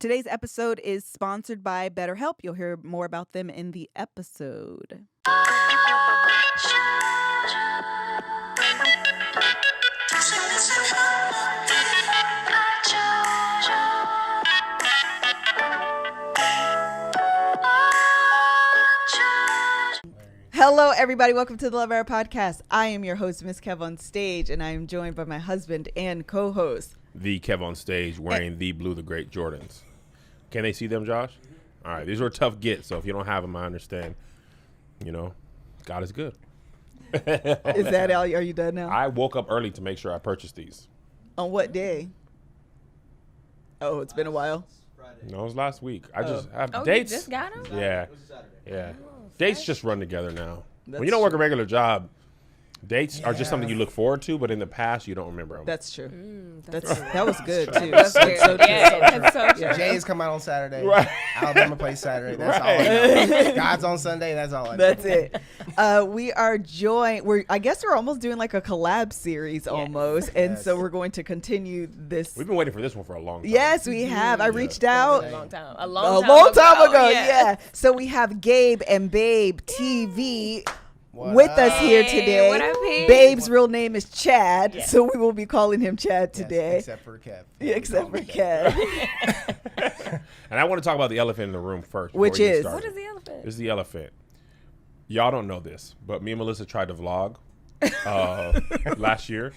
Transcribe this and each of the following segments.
Today's episode is sponsored by BetterHelp. You'll hear more about them in the episode. Hello, everybody. Welcome to the Love Hour podcast. I am your host, MrsKevOnStage, and I am joined by my husband and co-host, the KevOnStage, wearing the Blue the Great Jordans. Can they see them, Josh? All right, these were a tough get, so if you don't have them, I understand. You know, God is good. Is that all? Are you done now? I woke up early to make sure I purchased these. On what day? Oh, it's been a while. No, it was last week. I just have Oh, dates. you just got them? Yeah, yeah. Dates just run together now. That's When you don't work a true. regular job, dates are just something you look forward to, but in the past, you don't remember them. That's true. That That was good, too. That's That's weird. so true. Yeah, that's so true. Jays come out on Saturday. Right. Alabama plays Saturday. That's Right. all I know. God's on Sunday. That's all I know. That's it. We are joined. I guess we're almost doing like a collab series almost. And Yes. so we're going to continue this. We've been waiting for this one for a long time. Yes, we have. I reached out A long time. a long time ago. Yeah. So we have Gabe and Babe TV What with up? us here Hey, today. what up, peeps? Babe's real name is Chad. Yes. So we will be calling him Chad Yes, today. except for Kev. Yeah, except for Kev. And I want to talk about the elephant in the room first. before Which we get is? started. What is the elephant? This is the elephant. Y'all don't know this, but me and Melissa tried to vlog last year.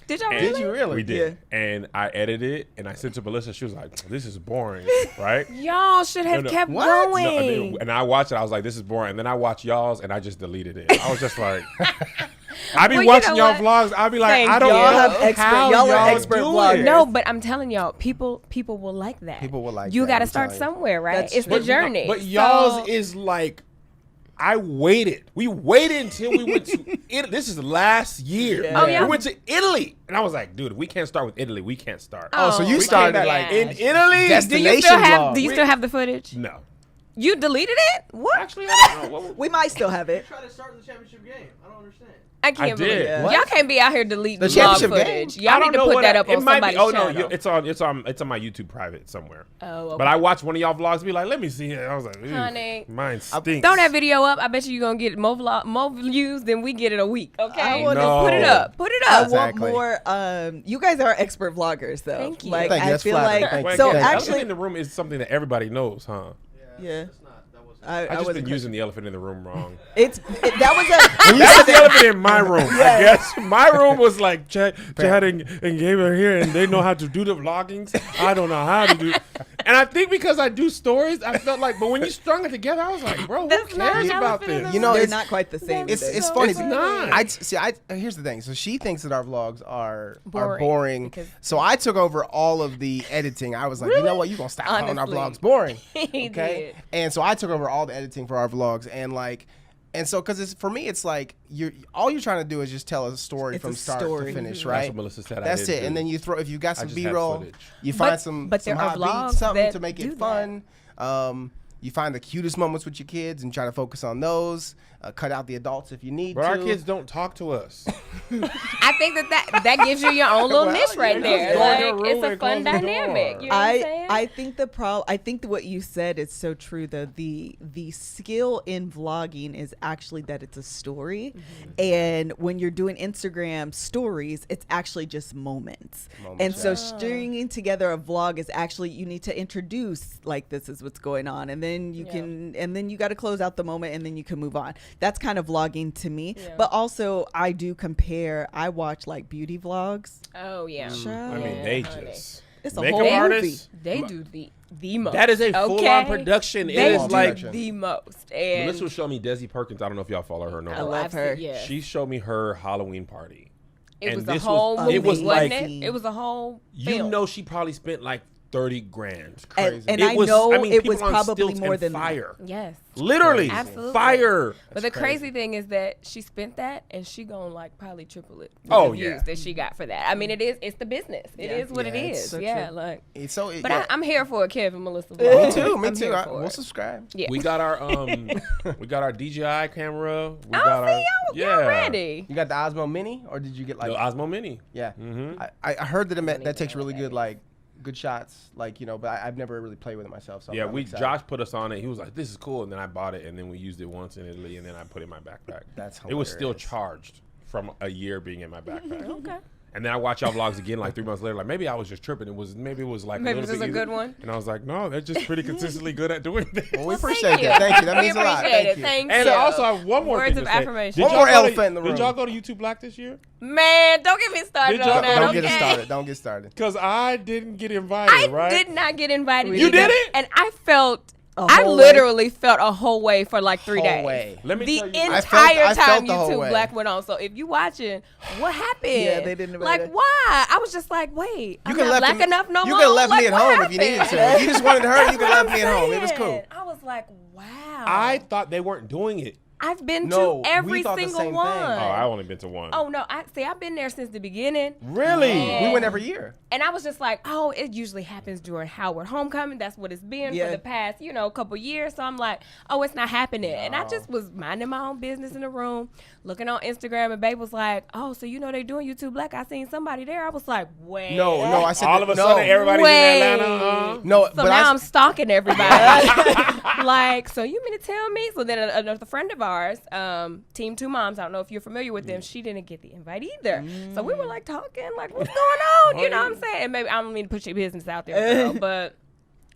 Did y'all And really? Did you really? We did. And I edited it, and I sent it to Melissa. She was like, this is boring, right? Y'all should have No, kept What? going. And I watched it. I was like, this is boring. And then I watched y'all's, and I just deleted it. I was just like, I be Well, you watching know y'all what? vlogs. I be like, Thank I don't you. know Y'all have how y'all are y'all expert do vloggers. it. No, but I'm telling y'all, people will like that. People will like you that, got to I'm start telling you. somewhere, right? That's It's true. the journey. But y'all's So- is like, I waited. We waited until we went to Italy. This is last year. Yeah. Oh, yeah. We went to Italy. And I was like, dude, if we can't start with Italy, we can't start. Oh, so you my started gosh. like In Italy? That's Do you destination still have? vlog. Do you still have the footage? No. You deleted it? What? Actually, I don't know. What, We might still have it. Try to start the championship game. I don't understand. I can't I believe did. it. What? Y'all can't be out here deleting The vlog championship footage. game? Y'all need to put that up it on might somebody's be. Oh channel. no, it's on my YouTube private somewhere. Oh, okay. But I watched one of y'all vlogs. Be like, let me see it. I was like, ew, Honey. mine stinks. Throw that video up. I bet you're gonna get more views than we get in a week. Okay, I wanna- No. put it up. Put it I up. Exactly. want more. You guys are expert vloggers, though. Thank you. Like Thank you. I That's feel flattering. like Thank Wait, so. the elephant Actually, in the room is something that everybody knows, huh? yeah. That's not. That wasn't. I I just wasn't been using the elephant in the room wrong. That was a. That was the elephant in my room. I guess my room was like Chad and Gabe are here, and they know how to do the vloggings. I don't know how to do. And I think because I do stories, I felt like. But when you strung it together, I was like, bro, who That's not cares an about elephant in this? the You know, They're it's not quite the same. That's it's so funny. funny. not. Here's the thing. So she thinks that our vlogs are Boring, boring. because- So I took over all of the editing. I was like, you know what? You're going to stop calling our Honestly. vlogs boring. He Okay. did. And so I took over all the editing for our vlogs. And so, because for me, it's like all you're trying to do is just tell a story It's from a start story. to finish, That's right? what Melissa said. I That's didn't it. do. And then you throw, if you got some just had B-roll, footage. you find But some there are hot vlogs beats, something that to make do it fun. You find the cutest moments with your kids and try to focus on those. Cut out the adults if you need But to. our kids don't talk to us. I think that gives you your own little Well, niche right yeah, there. just go in your Like, room it's a and fun close the dynamic. door. You know what I'm saying? I think that what you said is so true though. The skill in vlogging is actually that it's a story. And when you're doing Instagram stories, it's actually just moments. And so stringing together a vlog is actually, you need to introduce like this is what's going on, and then you can, and then you got to close out the moment, and then you can move on. That's kind of vlogging to me. Yeah. But also I do compare, I watch like beauty vlogs. Oh yeah. I mean, they honey. just It's a makeup whole artists. They do the most. That is a full-on okay? production. It They is do like the most. And Melissa will show me Desi Perkins. I don't know if y'all follow her. No, I love I've her. seen- yeah. She showed me her Halloween party. It and was a this whole was- movie, it was wasn't like- it? It was a whole You film. know, she probably spent like 30 grand. And It I was- know I mean, it was people on probably stilts more and than that. fire. Yes. Literally, Absolutely. fire. But the crazy thing is that she spent that and she gonna like probably triple it. with Oh, the yeah. views that she got for that. I mean, it's the business. It is what it Yeah, it's is. so yeah, true. like. But But I'm here for a Kev and Melissa. me vlog. too. Me I'm too. here for We'll it. subscribe. Yeah. We got our we got our DJI camera. We got Oh, our see y'all ready. You got the Osmo Mini, or did you get like? the Osmo Mini. Yeah. Mhm. I heard that that takes really good like good shots, like, you know, but I've never really played with it myself. So Yeah, I'm excited. Josh put us on it. He was like, "This is cool," and then I bought it, and then we used it once in Italy, and then I put it in my backpack. That's It was still hilarious. charged from a year being in my backpack. Okay. And then I watch y'all vlogs again like 3 months later. Like maybe I was just tripping. Maybe it was like Maybe a this little is bit a good easy. one. And I was like, no, they're just pretty consistently good at doing this. Well, we Well, appreciate that. Thank you. That We means a lot. appreciate Thank it. you. Thank And you. I also have one more Words thing of to say. affirmation. One more elephant in the room. Did y'all go to YouTube Black this year? Man, don't get me started Did y'all- on that. Don't okay? get it started. Don't get started. Because I didn't get invited, I right? did not get invited. You either. didn't? And I felt. A I whole literally felt a whole way for like 3 Whole days. way. Let me The tell you. entire I felt time the whole YouTube way. Black went on. So if you watching, what happened? Yeah, they didn't invite like us. why? I was just like, wait, I'm could not have black left enough no You more. could have left Like, me at what home if you needed happened? to. If you just wanted her, you could have left me at I'm home. It was cool. saying. I was like, wow. I thought they weren't doing it. I've been No, to every we thought the single same thing. one. Oh, I only been to one. Oh no, I've been there since the beginning. Really? Yeah. We went every year. And I was just like, oh, it usually happens during Howard Homecoming. That's what it's been Yeah. for the past, couple years. So I'm like, oh, it's not happening. And I just was minding my own business in the room, looking on Instagram, and Babe was like, oh, so they doing YouTube Black. I seen somebody there. I was like, wait. No, I said All of a no. sudden, everybody's Wait. in Atlanta. No, So but now I I'm stalking everybody. Like, so you mean to tell me? So then another friend of ours, Team Two Moms, I don't know if you're familiar with them, she didn't get the invite either. So we were like talking, like, what's going on? You know what I'm saying? And maybe I don't mean to put your business out there, girl, but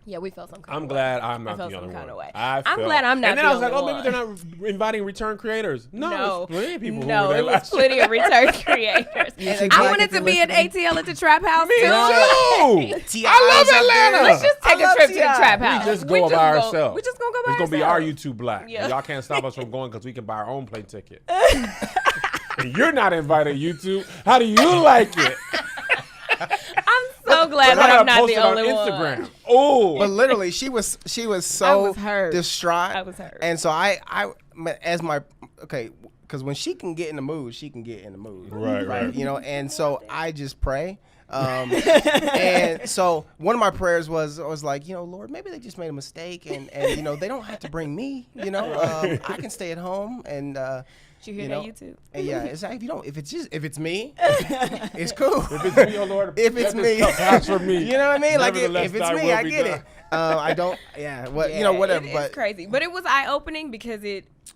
yeah, we felt some kind I'm of glad way. I'm I not felt the some only kind one. of way. I'm glad I'm not And then the I was like, only oh, maybe one. they're not inviting return creators. No, No. there's plenty of people No, who were there it was last plenty of return creators. should I like wanted if to you're be at listening. ATL at the Trap House Me too. too. T.I. I love was up there. Atlanta. Let's just take I a love trip to the T.I. Trap We House. just go by ourselves. We just gonna go by It's ourselves. gonna be our YouTube Black. Yeah. Y'all can't stop us from going because we can buy our own plane ticket. And you're not invited, YouTube. How do you like it? I'm so glad I that gotta I'm not post the it on only Instagram. one. Oh, But literally, she was I so was hurt. distraught. I was hurt. And so because when she can get in the mood, she can get in the mood. Right. You know, and so I just pray. And so one of my prayers was like, Lord, maybe they just made a mistake, and they don't have to bring me. I can stay at home and. Did you hear that, YouTube? And yeah, it's like if it's me, it's cool. if it's me, oh Lord, If it's let this me. cup pass from me. You know what I mean? Like Nevertheless, if it's thy me, will I be get done. it. I don't. Yeah. What Yeah, whatever. It's But crazy, but it was eye opening because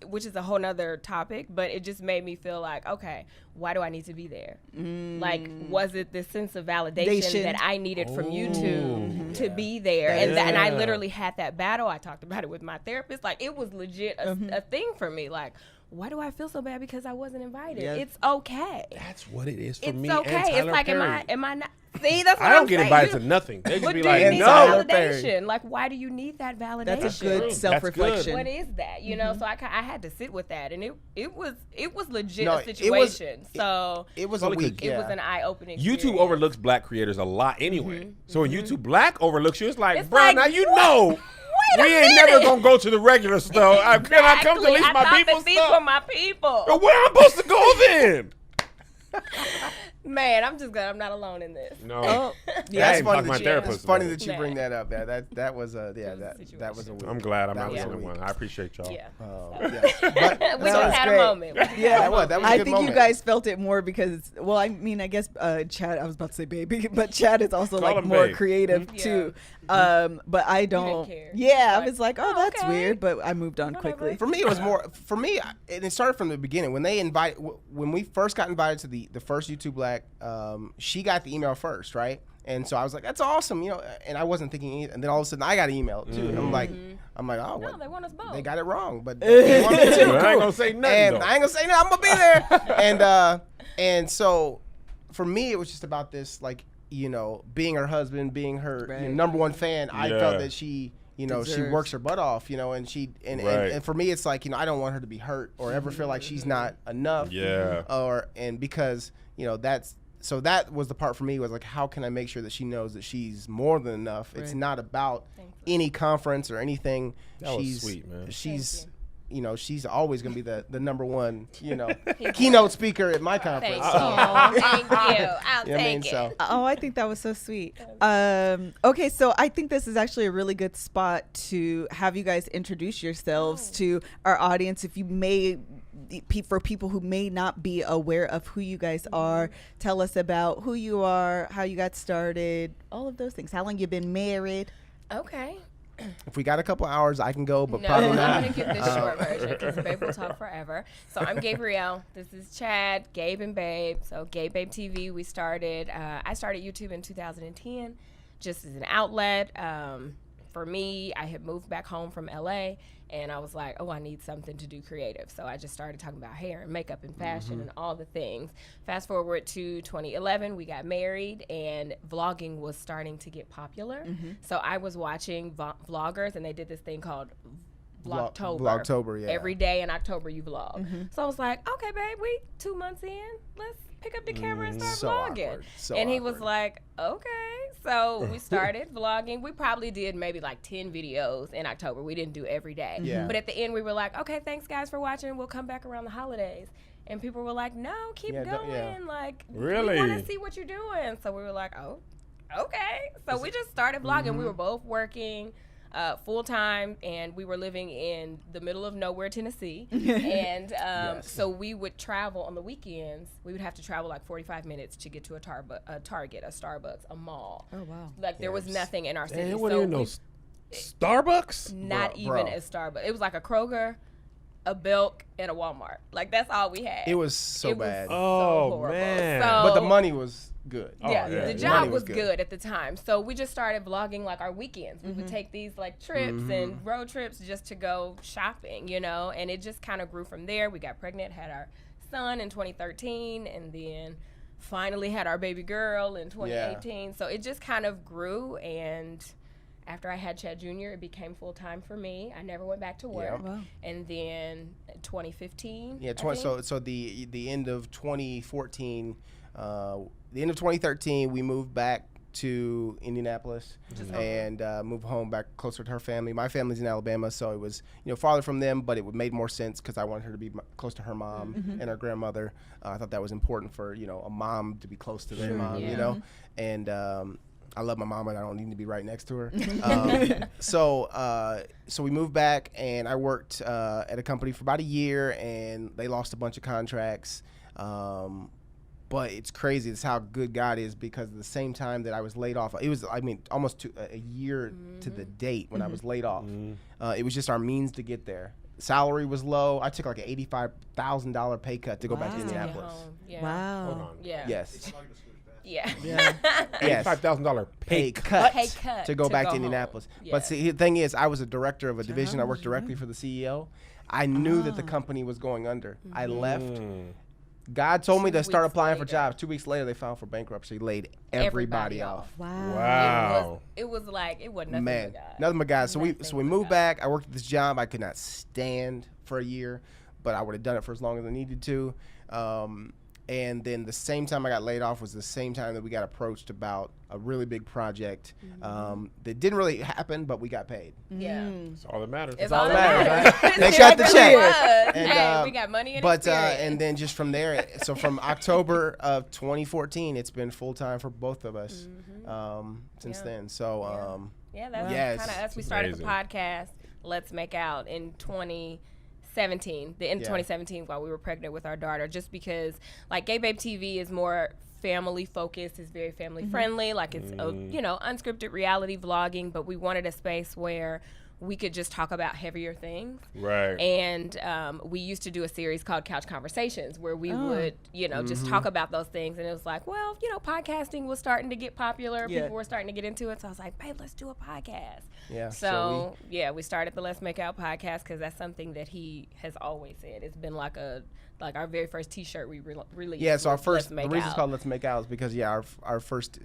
which is a whole nother topic, but it just made me feel like, okay, why do I need to be there? Like, was it this sense of validation that I needed from YouTube to be there? And I literally had that battle. I talked about it with my therapist. Like, it was legit a thing for me. Like, why do I feel so bad because I wasn't invited? Yeah. It's okay. That's what it is for It's me. okay. And It's Tyler like, Perry. am I not? See, that's what I don't I'm get saying. invited You- to nothing. They just But be do like, you need no. Tyler Perry. validation? Like, why do you need that validation? That's a true. good That's self-reflection. What is that? You know, so I had to sit with that, and it was legit No, a it was- situation. So it was a Only 'cause week. it was an eye opening. YouTube overlooks black creators a lot anyway. So when YouTube Black overlooks you, it's like, It's bro, like, now you what? know. Wait a We ain't never minute. gonna go to the regular store. Can I come to at least I my thought people's that these stuff? were my people. But where I'm supposed to go then? Man, I'm just glad I'm not alone in this. No. Oh, Yeah, I That's ain't funny talking to my that therapist it's funny about it. that you bring that up. That was a that was a week. I'm glad I'm That not was the a only week. one. I appreciate y'all. Yeah. Yeah. But We no, just it's had great. a moment. Yeah, That was a I good think moment. you guys felt it more because, well, I mean, I guess Chad. I was about to say baby, but Chad is also Call like him more babe. creative Yeah. too. But I don't. care. Yeah, I Like, was like, oh, oh, that's okay. weird, but I moved on Whatever. quickly. For me, it was more. For me, and it started from the beginning when they invited. When we first got invited to the first YouTube Black, she got the email first, right? And so I was like, "That's awesome," And I wasn't thinking, and then all of a sudden I got an email too. And I'm like, oh, No, what? they want us both. They got it wrong, but they want me to too. But I ain't Cool. gonna say nothing, And though. I ain't gonna say nothing. I'm gonna be there. And so for me, it was just about this, like, being her husband, being her Right. number one fan. I Yeah. felt that she. She Deserves. works her butt off, and Right. and for me, it's like, I don't want her to be hurt or ever feel like she's not enough. Yeah. And because, that was the part for me was like, how can I make sure that she knows that she's more than enough? It's Right. not about Thankfully. any conference or anything. That was she's sweet, man. She's, she's always going to be the number one, keynote speaker at my conference. Thank So, you. Thank you. I'll you know what I mean? take So, it. Oh, I think that was so sweet. Okay, so I think this is actually a really good spot to have you guys introduce yourselves to our audience. If you may for people who may not be aware of who you guys are, tell us about who you are, how you got started, all of those things. How long you been married? Okay. If we got a couple hours, I can go, but No, probably I'm not. going to give this short version because Babe will talk forever. So I'm Gabrielle. This is Chad, Gabe and Babe. So Gabe Babe TV, we started, I started YouTube in 2010 just as an outlet. For me, I had moved back home from LA and I was like, oh, I need something to do creative. So I just started talking about hair and makeup and fashion and all the things. Fast forward to 2011, we got married and vlogging was starting to get popular. So I was watching vloggers and they did this thing called Vlogtober. Vlogtober, yeah. Every day in October you vlog. So I was like, okay, babe, we 2 months in, let's pick up the camera and start So vlogging. awkward. So And he was awkward. like, okay. So we started vlogging. We probably did maybe like 10 videos in October. We didn't do every day. Yeah. But at the end we were like, okay, thanks guys for watching. We'll come back around the holidays. And people were like, no, keep Yeah, going. yeah. Like, Really? we want to see what you're doing. So we were like, oh, okay. So we just started vlogging. We were both working full time, and we were living in the middle of nowhere, Tennessee. And so we would travel on the weekends. We would have to travel like 45 minutes to get to a Target, a Starbucks, a mall. Oh, wow. Like there was nothing in our city. And it So wasn't even no Starbucks. not Bro, even bro. a Starbucks. It was like a Kroger, a Belk, and a Walmart. Like that's all we had. It was so It was bad. so Oh, horrible. man. So, But the money was good. Oh, yeah, yeah. the The job money was was good. good. At the time. So we just started vlogging like our weekends. We would take these like trips and road trips just to go shopping, you know, and it just kind of grew from there. We got pregnant, had our son in 2013, and then finally had our baby girl in 2018. So it just kind of grew, and after I had Chad Jr., it became full time for me. I never went back to work. Wow. And then 2015. Yeah, I think. so the end of 2014, the end of 2013, we moved back to Indianapolis and moved home back closer to her family. My family's in Alabama, so it was farther from them, but it made more sense because I wanted her to be close to her mom and her grandmother. I thought that was important for a mom to be close to their mom, Yeah. and. I love my mom, and I don't need to be right next to her. So we moved back, and I worked at a company for about a year, and they lost a bunch of contracts. But it's crazy. It's how good God is, because at the same time that I was laid off, it was, almost a year to the date when I was laid off. It was just our means to get there. Salary was low. I took like an $85,000 pay cut to go back to Wow. Indianapolis. Yeah. Wow. Hold on. Yeah. Yes. Yeah. Yes. $85,000 Pay cut, Pay cut to go back to home. Indianapolis. Yeah. But see, the thing is, I was a director of a division. I worked directly for the CEO. I knew that the company was going under. I left. God told me 2 to start weeks applying for later. jobs. 2 weeks later, they filed for bankruptcy, laid everybody off. Wow. Wow. It was like, it wasn't nothing Man, but God. nothing but God. So we Nothing but moved God. back. I worked at this job I could not stand for a year, but I would have done it for as long as I needed to. And then the same time I got laid off was the same time that we got approached about a really big project that didn't really happen, but we got paid. Yeah. That's all that matters. It's all all that that matters, matters. right? They cut the It check. was. And, Hey, we got money and But experience. and then just from there, so from October of 2014, it's been full time for both of us since Yeah. then. So Yeah, that's Yes. kind of us. We started the Amazing. podcast, Let's Make Out, in 2017, the end of Yeah. 2017, while we were pregnant with our daughter, just because, like, Gay Babe TV is more family focused, it's very family friendly, like it's, unscripted reality vlogging, but we wanted a space where we could just talk about heavier things. Right. And we used to do a series called Couch Conversations where we would, just talk about those things. And it was like, well, podcasting was starting to get popular. Yeah. People were starting to get into it. So I was like, babe, let's do a podcast. yeah. So, we started the Let's Make Out podcast because that's something that he has always said. It's been like our very first T-shirt we released. Yeah, so our was first, Let's the Make reason it's Out. called Let's Make Out is because, our first,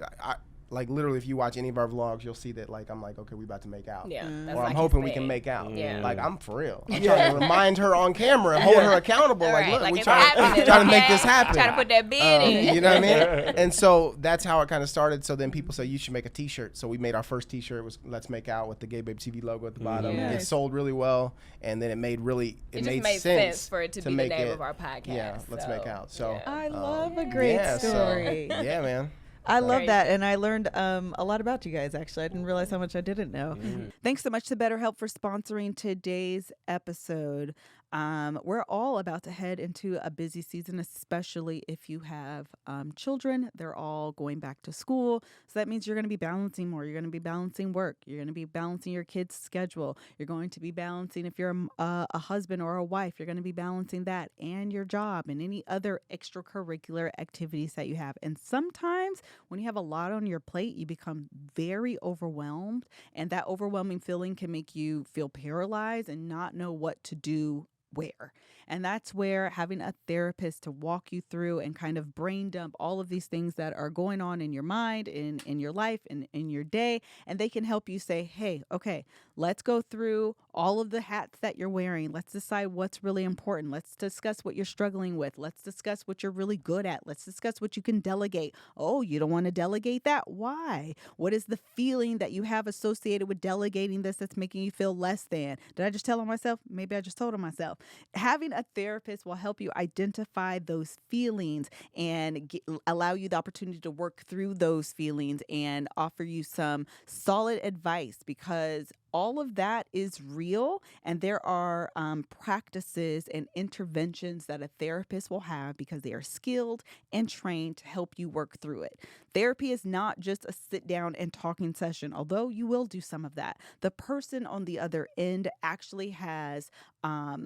like literally if you watch any of our vlogs, you'll see that like, I'm like, okay, we about to make out. Yeah, that's Or like I'm his hoping we thing. can make out. Yeah. Like, I'm for real. I'm trying to remind her on camera and hold her accountable. All Like, right, look, like we it's trying happening, to make okay? this happen. Trying to put that bid in. You know what I mean? And so that's how it kind of started. So then people say you should make a T-shirt. So we made our first T-shirt. It was Let's Make Out with the Gay Babe TV logo at the bottom. Yeah. It Nice. sold really well, and then it Just made sense for it to be the make name it- of our podcast. Yeah, Let's Make So, Out. So yeah. I love a great yeah, so- story. yeah, man. I love Great. that, and I learned a lot about you guys, actually. I didn't realize how much I didn't know. Thanks so much to BetterHelp for sponsoring today's episode. we're all about to head into a busy season, especially if you have children. They're all going back to school. So that means you're going to be balancing more. You're going to be balancing work. You're going to be balancing your kids' schedule. You're going to be balancing, if you're a husband or a wife, you're going to be balancing that and your job and any other extracurricular activities that you have. And sometimes when you have a lot on your plate, you become very overwhelmed. And that overwhelming feeling can make you feel paralyzed and not know what to do where. And that's where having a therapist to walk you through and kind of brain dump all of these things that are going on in your mind, in your life, in your day. And they can help you say, hey, okay, let's go through all of the hats that you're wearing. Let's decide what's really important. Let's discuss what you're struggling with. Let's discuss what you're really good at. Let's discuss what you can delegate. Oh, you don't want to delegate that? Why? What is the feeling that you have associated with delegating this that's making you feel less than? Did I just tell on myself? Maybe I just told on myself. Having a therapist will help you identify those feelings and allow you the opportunity to work through those feelings and offer you some solid advice, because all of that is real, and there are practices and interventions that a therapist will have because they are skilled and trained to help you work through it. Therapy is not just a sit down and talking session, although you will do some of that. The person on the other end actually has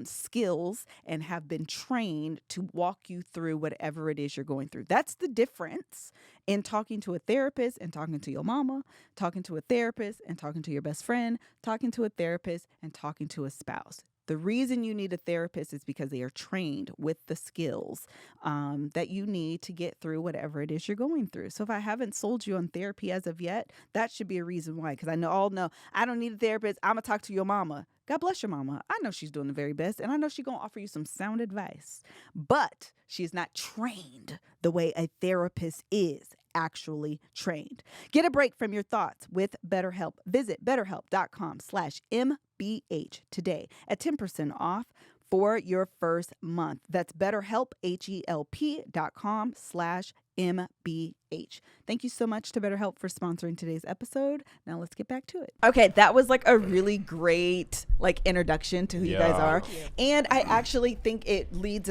skills and have been trained to walk you through whatever it is you're going through. That's the difference in talking to a therapist and talking to your mama, talking to a therapist and talking to your best friend, talking to a therapist and talking to a spouse. The reason you need a therapist is because they are trained with the skills that you need to get through whatever it is you're going through. So if I haven't sold you on therapy as of yet, that should be a reason why. Because I know I don't need a therapist. I'm going to talk to your mama. God bless your mama. I know she's doing the very best, and I know she's going to offer you some sound advice. But she is not trained the way a therapist is actually trained. Get a break from your thoughts with BetterHelp. Visit BetterHelp.com/MBH today at 10% off for your first month. That's BetterHelp, HELP.com/MBH. Thank you so much to BetterHelp for sponsoring today's episode. Now let's get back to it. Okay, that was like a really great introduction to who you guys are. And I actually think it lends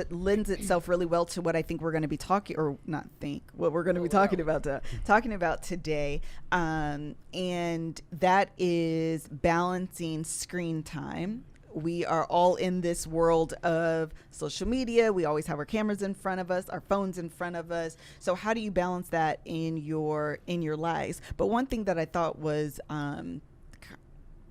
itself really well to what I think we're going to be talking, or not think, what we're going to be talking about today. And that is balancing screen time. We are all in this world of social media. We always have our cameras in front of us, our phones in front of us. So how do you balance that in your lives? But one thing that I thought was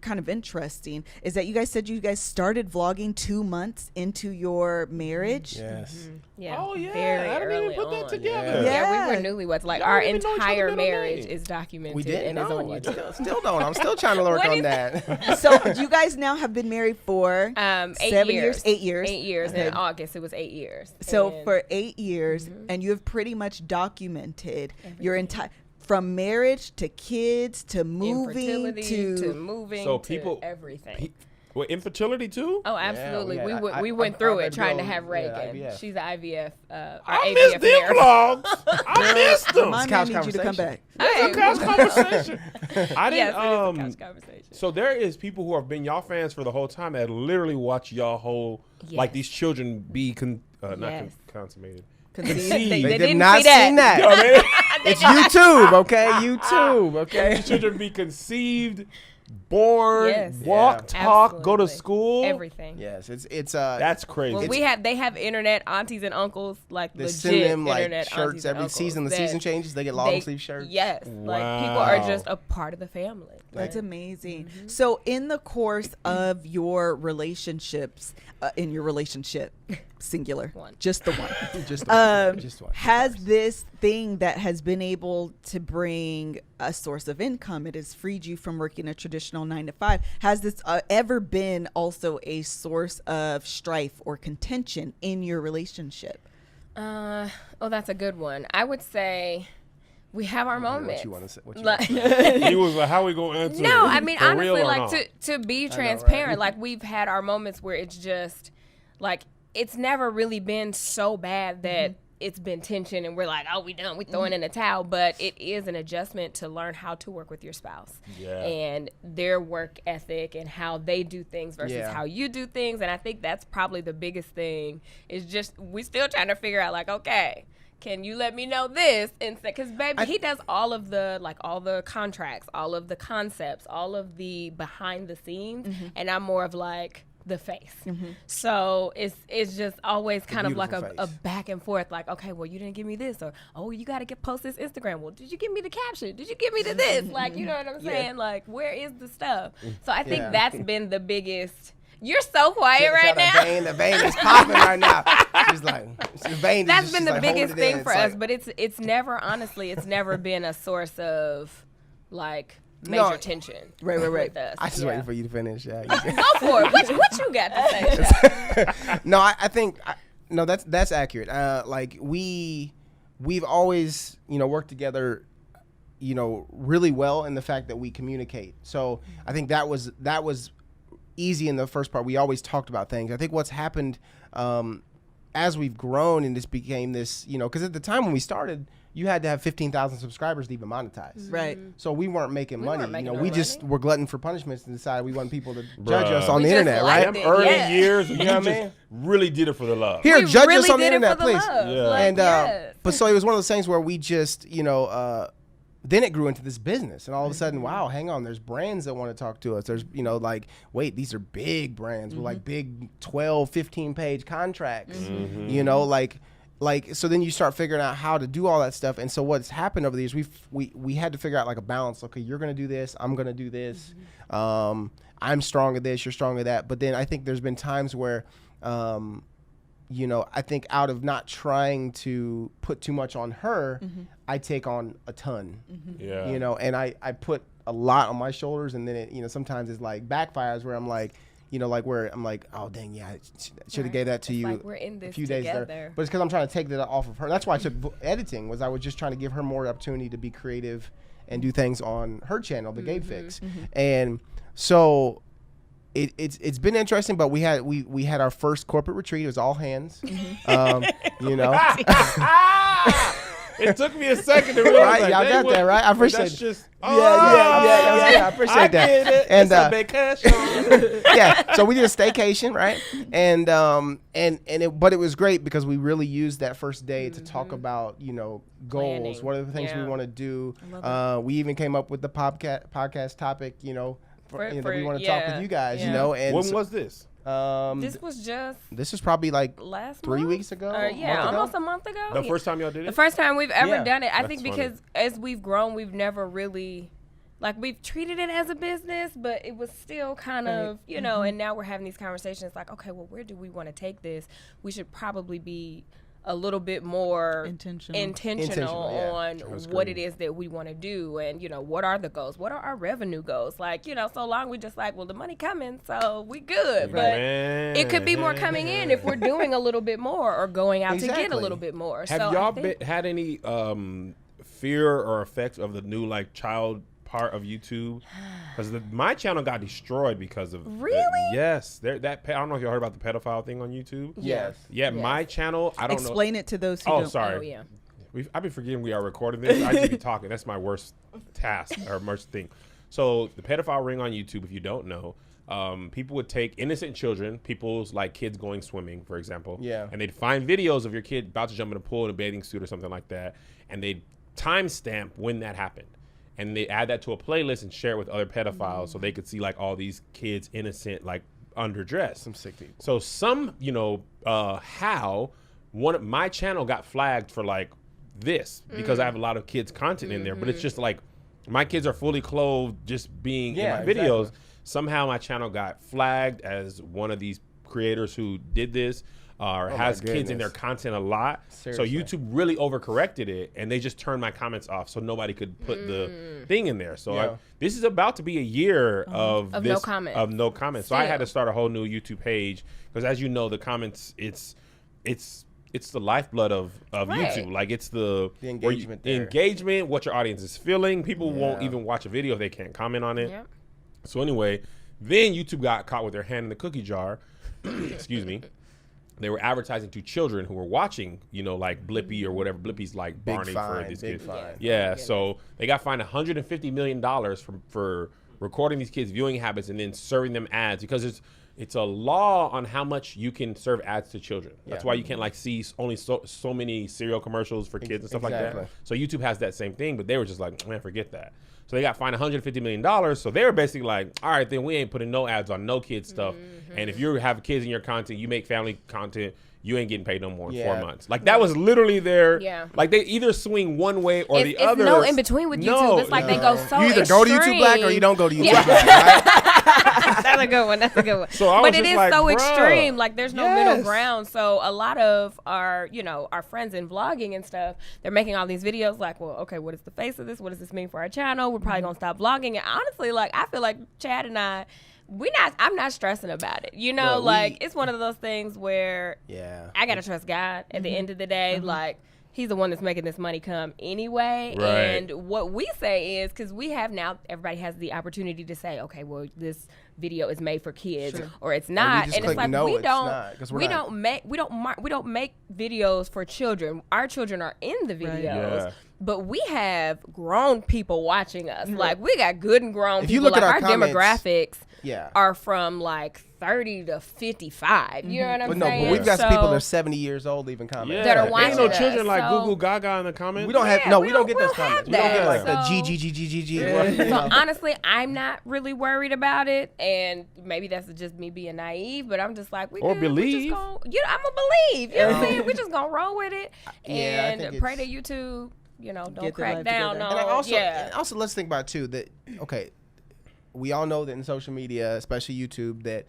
kind of interesting is that you guys said you guys started vlogging 2 months into your marriage. Yes. Mm-hmm. Yeah. Oh yeah, Very I didn't even put early that on. together. Yeah, we were newlyweds. Like, Y'all our didn't even know each other entire middle marriage name. is documented We didn't and is on know. YouTube. Still don't. I'm still trying to work What on is that. So you guys now have been married for 8 7 years. 8 years. 8 years. Okay. In August, it was 8 years. So And for 8 years, and you have pretty much documented your entire, from marriage to kids to moving infertility to moving So to people- everything. Well, infertility too. Oh, absolutely. Yeah, we went through it trying to Bill, have Reagan. IVF. She's an IVF. Our I missed AVF them nurse. vlogs. I missed them. My couch man needs you to come back. Hey, It's a couch conversation. I yes, didn't. it is a couch conversation. So there is people who have been y'all fans for the whole time that literally watch y'all whole like Yes. these children be Yes. consummated. They Conceived. They did didn't not see that. seen that. Yo, man, It's YouTube, okay? YouTube, okay? these children be conceived, born, Yes. walk, Yeah. talk, go to Absolutely. school. Everything. Yes, it's That's crazy. Well, they have internet aunties and uncles, like they legit send them like internet aunties shirts and every uncles season. The that season changes, they get long sleeve shirts. Yes, like people are Wow. just a part of the family. That's amazing. So in the course of your relationships, in your relationship, singular, One. just the one, Just one. has this thing that has been able to bring a source of income, it has freed you from working a traditional 9 to 5. Has this ever been also a source of strife or contention in your relationship? Oh, that's a good one. I would say we have our moments. What you want to say? What you Like- He was like, "How we gonna answer?" No, it? I mean, For real honestly, or like not? to be right? transparent, like we've had our moments where it's just like it's never really been so bad that it's been tension and we're like, oh, we done, we throwing in a towel. But it is an adjustment to learn how to work with your spouse and their work ethic and how they do things versus how you do things. And I think that's probably the biggest thing is just we still trying to figure out like, okay, can you let me know this? And because baby, he does all of the all the contracts, all of the concepts, all of the behind the scenes, and I'm more of like the face. So it's just always kind of like a back and forth. Like, okay, well, you didn't give me this, or oh, you got to post this Instagram. Well, did you give me the caption? Did you give me the this? Like, you know what I'm saying? Like, where is the stuff? So I think that's been the biggest. You're so quiet right now. The vein is popping right now. She's like, the vein. That's been the biggest thing for us, but it's never, honestly, it's never been a source of like major tension. Right. With us. I just waiting for you to finish. Go for it. What you got to say? No, I think no, that's accurate. Like we've always worked together, really well in the fact that we communicate. So I think that was easy in the first part. We always talked about things. I think what's happened as we've grown and this became this, because at the time when we started, you had to have 15,000 subscribers to even monetize. Right. So we weren't making money. Weren't making We no just money. were glutton for punishments and decided we want people to judge us on the just internet, liked right? it. Early Yeah. years, you You know what I just mean? really did it for the love. Here, We judge really us on the did it internet, for the please. love. Yeah. Like, And yes. but so it was one of those things where we just then it grew into this business, and all of a sudden, wow, hang on, there's brands that want to talk to us. There's like, wait, these are big brands with like big 12 15 page contracts, like so then you start figuring out how to do all that stuff. And so what's happened over the years, we had to figure out like a balance. Okay, you're gonna do this, I'm gonna do this, I'm strong at this, you're strong at that. But then I think there's been times where I think out of not trying to put too much on her, I take on a ton, and I put a lot on my shoulders, and then it, sometimes it's like backfires where I'm like, where I'm like, oh dang, yeah, I should have gave that to It's you like we're in this a few days together. later. But it's because I'm trying to take that off of her. That's why I took editing. I was just trying to give her more opportunity to be creative and do things on her channel, the Gabe Fix, and so. It's been interesting, but we had our first corporate retreat. It was all hands, It took me a second to realize. Right, y'all got that, right? I appreciate that's it. just Yeah, I appreciate that. Get it. And It's a vacation. yeah, so we did a staycation, right? But it was great because we really used that first day to talk about goals. Planning. What are the things we Yeah. want to do? We even came up with the podcast topic. We want to talk with you guys. Yeah. And When was this? This was just this was probably like last 3 month? weeks ago. Or, a month ago? almost a month ago. The first time y'all did The it? first time we've ever Yeah. done it. I That's think funny. because as we've grown, we've never really, we've treated it as a business, but it was still kind of, and now we're having these conversations like, okay, well, where do we want to take this? We should probably be a little bit more Intentional. Intentional, yeah. on what it is that we want to do, and what are the goals, what are our revenue goals, so long we just well, the money coming, so we good, but it could be more coming in if we're doing a little bit more or going out to get a Exactly. little bit more. Have so y'all had any fear or effects of the new child part of YouTube? Because my channel got destroyed because of Really? Yes, I don't know if y'all heard about the pedophile thing on YouTube. Yes. Yeah, my channel. I don't know. Explain it to those who Oh, don't. sorry. Oh, yeah. I've been forgetting we are recording this. I just be talking. That's my worst task or worst thing. So the pedophile ring on YouTube, if you don't know, people would take innocent children, people's kids going swimming, for example. Yeah. And they'd find videos of your kid about to jump in a pool in a bathing suit or something like that, and they'd timestamp when that happened. And they add that to a playlist and share it with other pedophiles so they could see all these kids innocent, underdressed. Some sick people. So my channel got flagged for this because I have a lot of kids content in there, but it's just my kids are fully clothed just being in my videos. Exactly. Somehow my channel got flagged as one of these creators who did this or has kids in their goodness. content a lot. Seriously. So YouTube really overcorrected it, and they just turned my comments off so nobody could put the thing in there. So Yeah. this is about to be a year of Of this, no comments. Of no comments. So I had Still. to start a whole new YouTube page because, as you know, the comments it's the lifeblood of Right. YouTube. It's the engagement there. engagement, what your audience is feeling. People won't even watch a video if they can't comment on it. Yep. So anyway, then YouTube got caught with their hand in the cookie jar. Excuse me. they were advertising to children who were watching, like Blippi or whatever. Blippi's like Big Barney fine, for these big kids. fine. Yeah, so they got fined $150 million for recording these kids' viewing habits and then serving them ads, because it's a law on how much you can serve ads to children. That's why you can't like see only so many cereal commercials for kids and stuff like that. So YouTube has that same thing, but they were just like, man, forget that. So they got fined $150 million. So they were basically like, all right, then we ain't putting no ads on no kids stuff. And if you have kids in your content, you make family content, you ain't getting paid no more in 4 months. Like that was literally their, like they either swing one way or the other. It's no in between with YouTube. It's like they go so You either go to YouTube Black or you don't go to YouTube Black. Right? That's a good one. That's a good one. So but it is like, so bruh, extreme. Like there's no middle ground. So a lot of our, our friends in vlogging and stuff, they're making all these videos like, well, okay, what is the face of this? What does this mean for our channel? We're probably gonna stop vlogging. And honestly, like I feel like Chad and I, I'm not stressing about it. It's one of those things where I gotta trust God at the end of the day. Like he's the one that's making this money come anyway. Right. And what we say is, because we have now, everybody has the opportunity to say, okay, well, this video is made for kids or it's not. And it's like we don't make videos for children. Our children are in the videos. But we have grown people watching us. Like we got good and grown people. Look like at our comments, demographics are from like 30 to 55. You know what I'm saying? But we've got some people that are 70 years old even commenting. That are watching Ain't no us, children like Google Gaga in the comments. We don't have we don't get those comments. We don't get like So- the G. So honestly, I'm not really worried about it, and maybe that's just me being naive. But I'm just like, I'm gonna believe. You know what I'm saying? We just gonna roll with it and pray to YouTube. Don't crack down on. And also, let's think about too that we all know that in social media, especially YouTube, that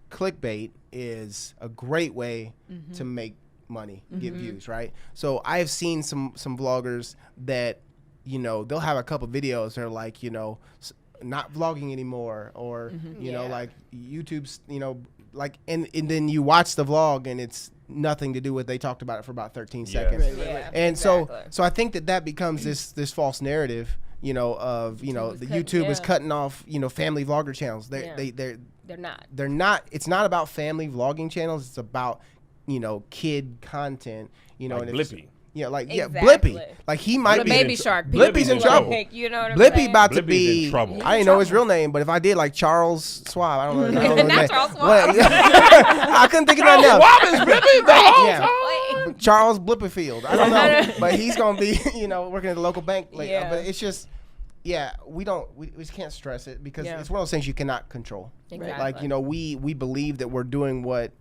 clickbait is a great way to make money, get views, right? So I have seen some vloggers that they'll have a couple videos that are like not vlogging anymore, or like YouTube's like and then you watch the vlog and it's nothing to do with they talked about it for about 13 seconds. And so I think that becomes this false narrative of the YouTube is cutting off family vlogger channels. They're not. It's not about family vlogging channels. It's about kid content. Like and Blippi. Blippi. Like he might be Baby Shark. Blippi's in trouble. You know what I'm Blippi saying? about to Blippi's be in trouble. I didn't know his real name, but if I did like Charles Schwab, I don't know. His name. Charles Schwab. I couldn't think of that now. Schwab is Blippi the whole time. Charles Blipperfield. I don't know, but he's gonna be working at the local bank later. But it's just we just can't stress it because it's one of those things you cannot control. Exactly. Like we believe that we're doing what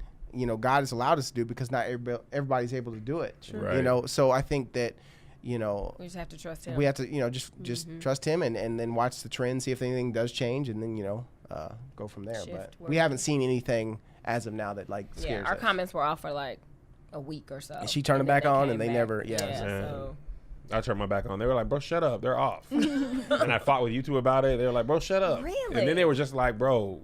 God has allowed us to do because not everybody's able to do it. Right. So I think that we just have to trust him. we have to just trust him and then watch the trend, see if anything does change, and then go from there. But we haven't seen anything as of now that like scares our us. comments were off for like a week or so. And she turned it back on, and they came never. back. So. I turned my back on. They were like, bro, shut up. They're off. And I fought with YouTube about it. They were like, bro, shut up. Really? And then they were just like, bro,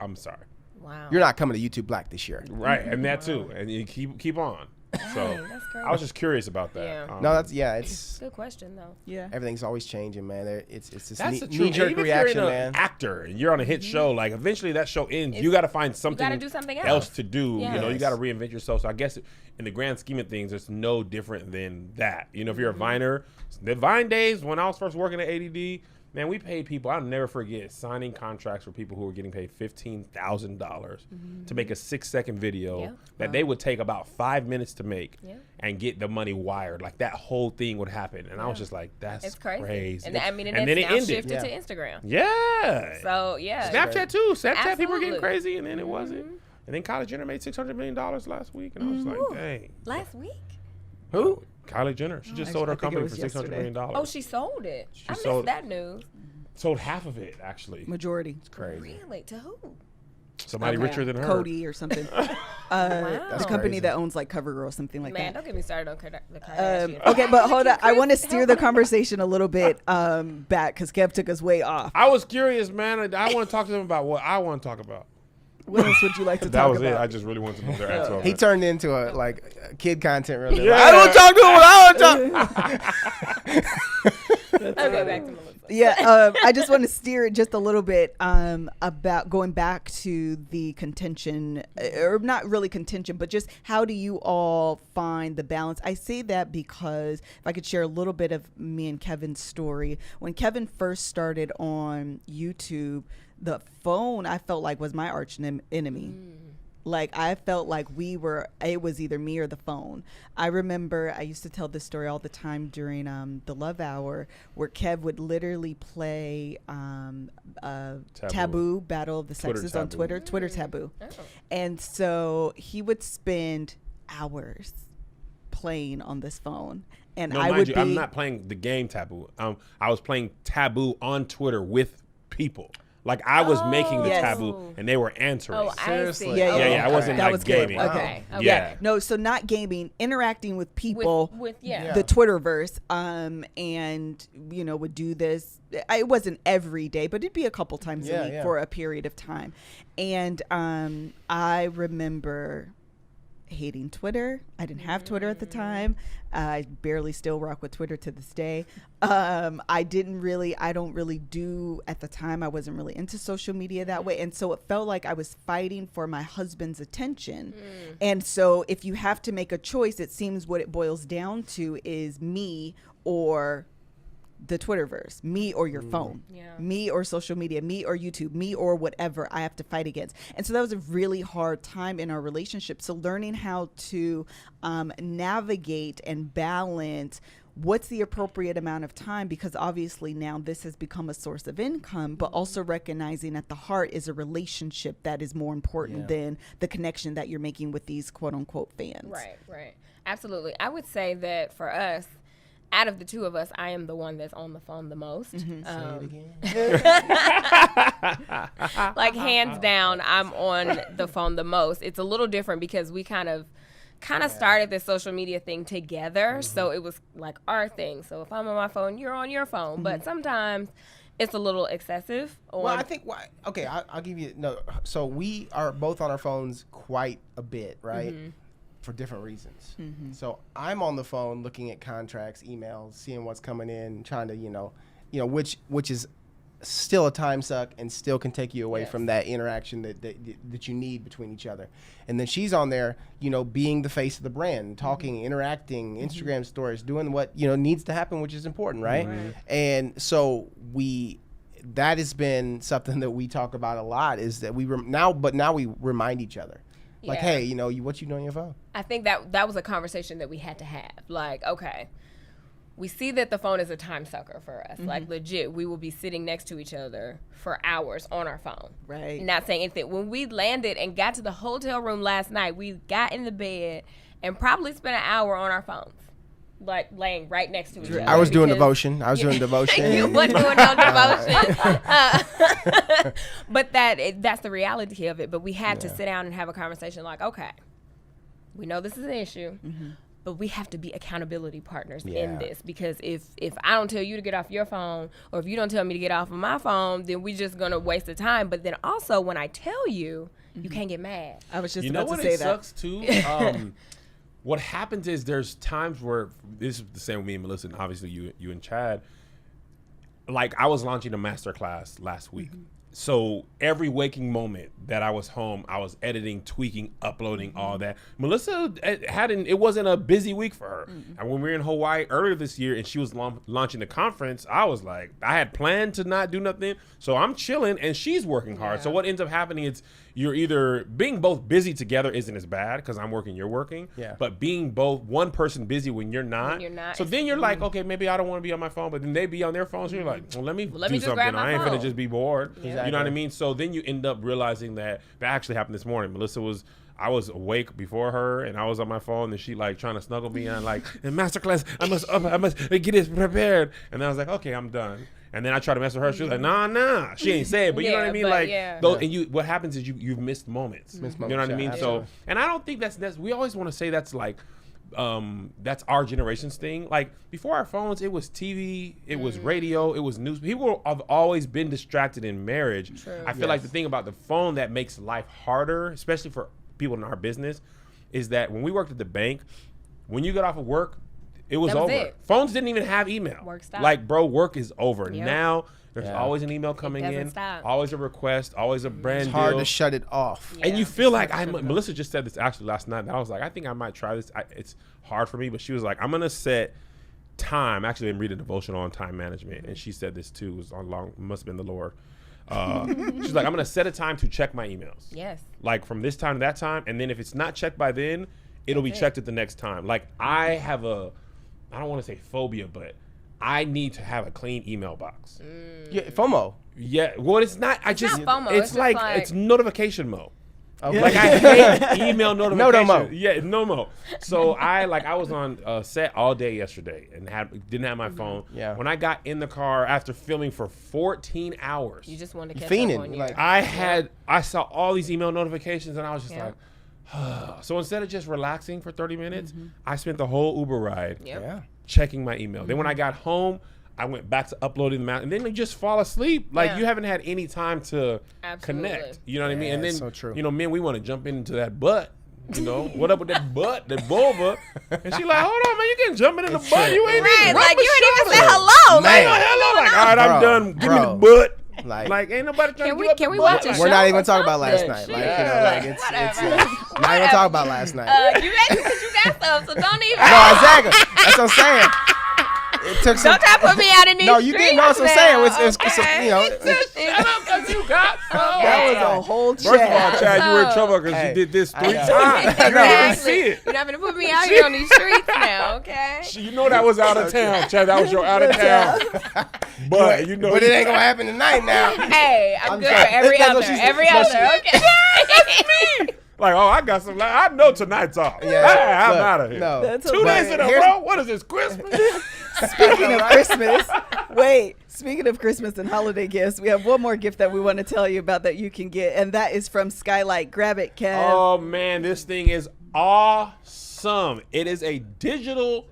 I'm sorry. Wow. You're not coming to YouTube Black this year. Right. And that too. And you keep on. So That's crazy. I was just curious about that. Yeah. No, it's Good question though. Yeah. everything's always changing, man. It's this That's the truth. knee-jerk Even reaction, if you're man. an actor and you're on a hit show, like eventually that show ends. You got to find something, gotta do something else to do. Yes. You got to reinvent yourself. So I guess in the grand scheme of things, it's no different than that. If you're a Viner, the Vine days when I was first working at ADD, man, we paid people. I'll never forget signing contracts for people who were getting paid $15,000 to make a 6-second video that they would take about 5 minutes to make and get the money wired. Like that whole thing would happen. And I was just like, that's crazy. And then it it's now ended. shifted to Instagram. Yeah. So Snapchat too. Snapchat people were getting Absolutely. crazy and then it wasn't. And then Kylie Jenner made $600 million last week. And I was like, dang. Last week? Who? Kylie Jenner. She just sold her I think it company was for $600 million. Oh, she sold it. I missed sold- that news. Sold half of it, actually. Majority. Crazy. Really? To who? Somebody richer than her. Cody or something. The company that owns like CoverGirl, something like Man, that. don't get me started on the Kardashians. Okay, but hold on. I want to steer the conversation a little bit back because Kev took us way off. I was curious, man. I want to talk to them about what I want to talk about. What else would you like to That talk was about? it. I just really wanted to know their answer. He turned into a kid content really. Yeah. I don't talk to him. I don't talk. Okay, back to Melissa. Yeah, I just want to steer it just a little bit about going back to the contention, or not really contention, but just how do you all find the balance? I say that because if I could share a little bit of me and Kevin's story. When Kevin first started on YouTube, the phone I felt like was my arch enemy. Like I felt like it was either me or the phone. I remember I used to tell this story all the time during the Love Hour, where Kev would literally play Taboo Battle of the Sexes on Twitter Taboo. Oh. And so he would spend hours playing on this phone. And I'm not playing the game Taboo. I was playing Taboo on Twitter with people. Like I was making the taboo and they were answering. Oh, seriously? Yeah. I wasn't that like was gaming. Good. Okay. Yeah. No, so not gaming, interacting with people, with the Twitterverse, and would do this. It wasn't every day, but it'd be a couple times a week for a period of time. And I remember hating Twitter. I didn't have Twitter at the time. I barely still rock with Twitter to this day. I don't really do at the time. I wasn't really into social media that way. And so it felt like I was fighting for my husband's attention. And so if you have to make a choice, it seems what it boils down to is me or the Twitterverse, me or your phone, me or social media, me or YouTube, me or whatever I have to fight against. And so that was a really hard time in our relationship. So learning how to navigate and balance what's the appropriate amount of time, because obviously now this has become a source of income, but also recognizing at the heart is a relationship that is more important than the connection that you're making with these quote unquote fans. Right. Absolutely. I would say that for us, out of the two of us, I am the one that's on the phone the most. Like hands down, I'm on the phone the most. It's a little different because we kind of started this social media thing together. So it was like our thing. So if I'm on my phone, you're on your phone. But sometimes it's a little excessive. Well, I think I'll give you so we are both on our phones quite a bit, right? For different reasons. So I'm on the phone looking at contracts, emails, seeing what's coming in, trying to, which is still a time suck and still can take you away from that interaction that you need between each other. And then she's on there, being the face of the brand, talking, interacting, Instagram stories, doing what, needs to happen, which is important, right? And so that has been something that we talk about a lot, is that now we remind each other. Like, hey, what you doing on your phone? I think that was a conversation that we had to have. Like, okay, we see that the phone is a time sucker for us. Like, legit, we will be sitting next to each other for hours on our phone. Right. Not saying anything. When we landed and got to the hotel room last night, we got in the bed and probably spent an hour on our phones. Like laying right next to each other. I was doing devotion. Doing devotion. You weren't doing no devotion. But that's the reality of it. But we had to sit down and have a conversation like, okay, we know this is an issue, but we have to be accountability partners in this. Because if I don't tell you to get off your phone, or if you don't tell me to get off of my phone, then we're just going to waste the time. But then also when I tell you, you can't get mad. I was just about to say that. You know what sucks too? What happens is there's times where, this is the same with me and Melissa, and obviously you and Chad. Like, I was launching a masterclass last week. So every waking moment that I was home, I was editing, tweaking, uploading, all that. Melissa it wasn't a busy week for her. And when we were in Hawaii earlier this year and she was launching the conference, I was like, I had planned to not do nothing. So I'm chilling and she's working hard. So what ends up happening is you're either being both busy together isn't as bad because I'm working, you're working. Yeah. But being both one person busy when you're not. So then you're like, okay, maybe I don't want to be on my phone, but then they be on their phone. So you're like, well, let me do something. I ain't finna just be bored. Yeah. You know what I mean? So then you end up realizing that actually happened this morning. I was awake before her and I was on my phone and she like trying to snuggle me and like, in masterclass, I must get this prepared. And then I was like, okay, I'm done. And then I tried to mess with her. She was like, nah. She ain't say it, but you know what I mean? Like, and what happens is you've missed moments. You know what I mean? So, and I don't think that's we always want to say that's like, that's our generation's thing. Like, before our phones, it was TV, it was radio, it was news. People have always been distracted in marriage. True. I feel like the thing about the phone that makes life harder, especially for people in our business, is that when we worked at the bank, when you got off of work, It was That was over. it. Phones didn't even have email. Work stopped. Like, bro, work is over. Yep. Now there's Yeah. always an email coming doesn't in, stop. always a request, always a brand It's hard deal. to shut it off. And Yeah. you feel like Melissa just said this actually last night. And I was like, I think I might try this. It's hard for me, but she was like, I'm gonna set time. Actually, I'm reading a devotional on time management, and she said this too. It was on long. Must have been the Lord. She's like, I'm gonna set a time to check my emails. Yes. Like from this time to that time, and then if it's not checked by then, it'll be checked at the next time. Like I have I don't want to say phobia, but I need to have a clean email box. Yeah, FOMO. Yeah, well, it's not. I just not FOMO, it's it's just like like- it's notification mode. Okay. Like I hate email notifications. No-mo. Yeah, no mo. So I was on set all day yesterday and didn't have my phone. Yeah. When I got in the car after filming for 14 hours, You just want to catch Fiending, up on you. like- I saw all these email notifications and I was just Yeah. like, so instead of just relaxing for 30 minutes, I spent the whole Uber ride Yep. Yeah. checking my email. Then when I got home, I went back to uploading them out, and then you just fall asleep. Like Yeah. you haven't had any time to Absolutely. connect. You know what I mean? And then it's so true. men, we want to jump into that butt. You know, what up with that butt, that vulva? And she like, hold on, man, you getting jumping in the butt? You ain't Right, even like rub you my ain't even say shoulder. hello. Man. Like, Hello, like, all right, I'm Bro, done. Give me the bro. butt. Like, Ain't nobody trying to can we butt. watch a Like, show? we're not or even talking about last something? night. Shit. Like, it's Whatever. not even talking about last night. You ready? Because you got some, so don't even. No, exactly. That's what I'm saying. It took some. Don't try to put me out in these No, you didn't know what I'm streets saying. now, It's okay? you know. Shut up, 'cause you got some. That was a whole First of all, chat. Chad, you were in trouble because Hey, you did this 3 I know. times. You didn't even see it. You're not gonna put me out here on these streets now, okay? You know that was out of town, Chad. That was your out of town. But you know, But it ain't gonna happen tonight now. Hey, I'm good sorry. for every That's what other. she said. Every No, other, she- okay? like, oh, I got some. I know tonight's off. Yeah, I'm look, out of here. No. That's 2 days in a here's- row. What is this, Christmas? Speaking of Christmas, speaking of Christmas and holiday gifts, we have one more gift that we want to tell you about that you can get, and that is from Skylight. Grab it, Kev. Oh man, this thing is awesome. It is a digital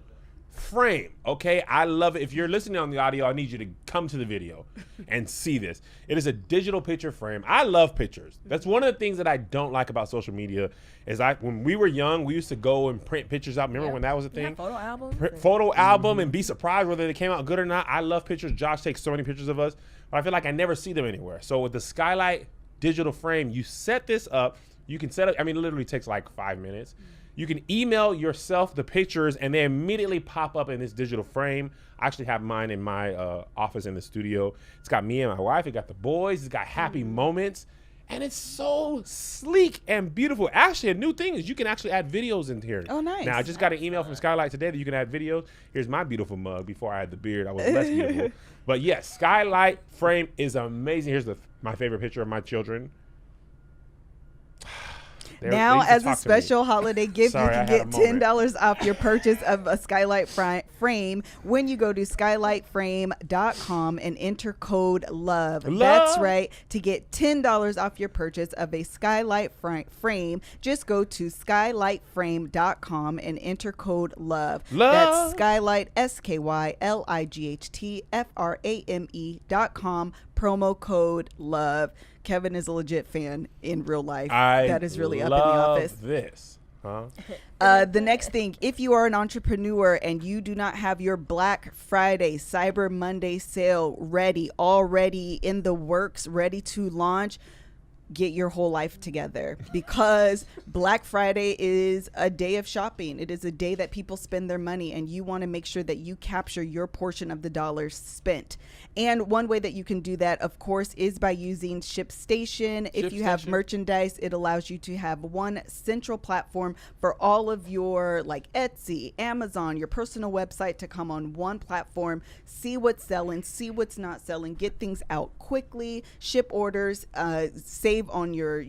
frame. Okay, I love it. If you're listening on the audio, I need you to come to the video and see this. It is a digital picture frame. I love pictures. That's one of the things that I don't like about social media is when we were young, we used to go and print pictures out. Remember when that was a thing? Photo album. Photo album and be surprised whether they came out good or not. I love pictures. Josh takes so many pictures of us, but I feel like I never see them anywhere. So with the Skylight digital frame, you set this up. You can set up, I mean, it literally takes like 5 minutes. You can email yourself the pictures and they immediately pop up in this digital frame. I actually have mine in my office in the studio. It's got me and my wife. It got the boys. It's got happy moments. And it's so sleek and beautiful. Actually, a new thing is you can actually add videos in here. Oh, nice. Now, I just got an email from Skylight today that you can add videos. Here's my beautiful mug. Before I had the beard, I was less beautiful. But yes, Skylight frame is amazing. Here's my favorite picture of my children. Now, they used to as a talk to me. special holiday gift, Sorry, you I can had get a moment. $10 off your purchase of a Skylight frame when you go to skylightframe.com and enter code LOVE. That's right. To get $10 off your purchase of a Skylight frame, just go to skylightframe.com and enter code LOVE. That's Skylight, SKYLIGHTFRAME.com, promo code LOVE. Kevin is a legit fan in real life. That is really up in the office. This, huh? The next thing, if you are an entrepreneur and you do not have your Black Friday, Cyber Monday sale already in the works, ready to launch, get your whole life together, because Black Friday is a day of shopping. It is a day that people spend their money, and you want to make sure that you capture your portion of the dollars spent. And one way that you can do that, of course, is by using ShipStation. If you have merchandise, it allows you to have one central platform for all of your, like Etsy, Amazon, your personal website, to come on one platform, see what's selling, see what's not selling, get things out quickly, ship orders, save on your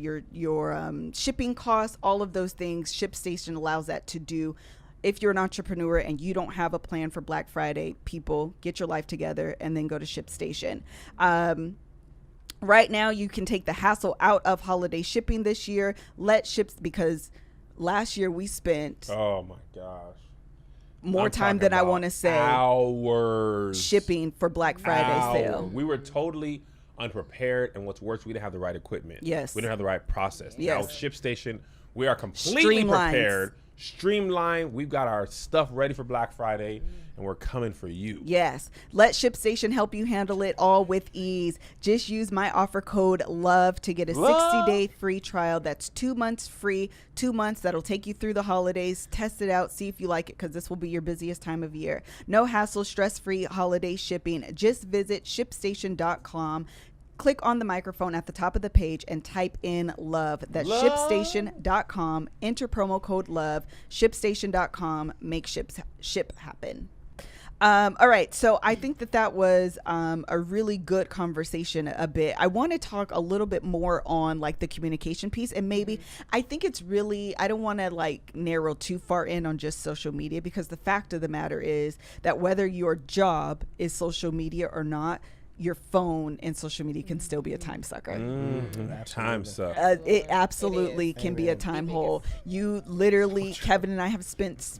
shipping costs, all of those things. ShipStation allows that to do. If you're an entrepreneur and you don't have a plan for Black Friday, people, get your life together and then go to ShipStation. Right now, you can take the hassle out of holiday shipping this year. Because last year we spent Oh my gosh. more I'm time talking than I about want to say hours shipping for Black Friday sale. We were totally unprepared, and what's worse, we didn't have the right equipment. Yes. We didn't have the right process. Yes. Now, ShipStation, We are completely Streamlined. prepared. Streamlined. We've got our stuff ready for Black Friday, and we're coming for you. Yes. Let ShipStation help you handle it all with ease. Just use my offer code LOVE to get a 60-day free trial. That's 2 months free, 2 months that'll take you through the holidays. Test it out. See if you like it, because this will be your busiest time of year. No hassle, stress-free holiday shipping. Just visit ShipStation.com. Click on the microphone at the top of the page and type in LOVE. That's ShipStation.com. Enter promo code LOVE. ShipStation.com. Make ship happen. All right. So I think that was a really good conversation a bit. I want to talk a little bit more on like the communication piece, and maybe I think it's really, I don't want to like narrow too far in on just social media, because the fact of the matter is that whether your job is social media or not, your phone and social media can still be a time sucker. Time sucker. It absolutely can be a time hole. You literally, Kevin and I have spent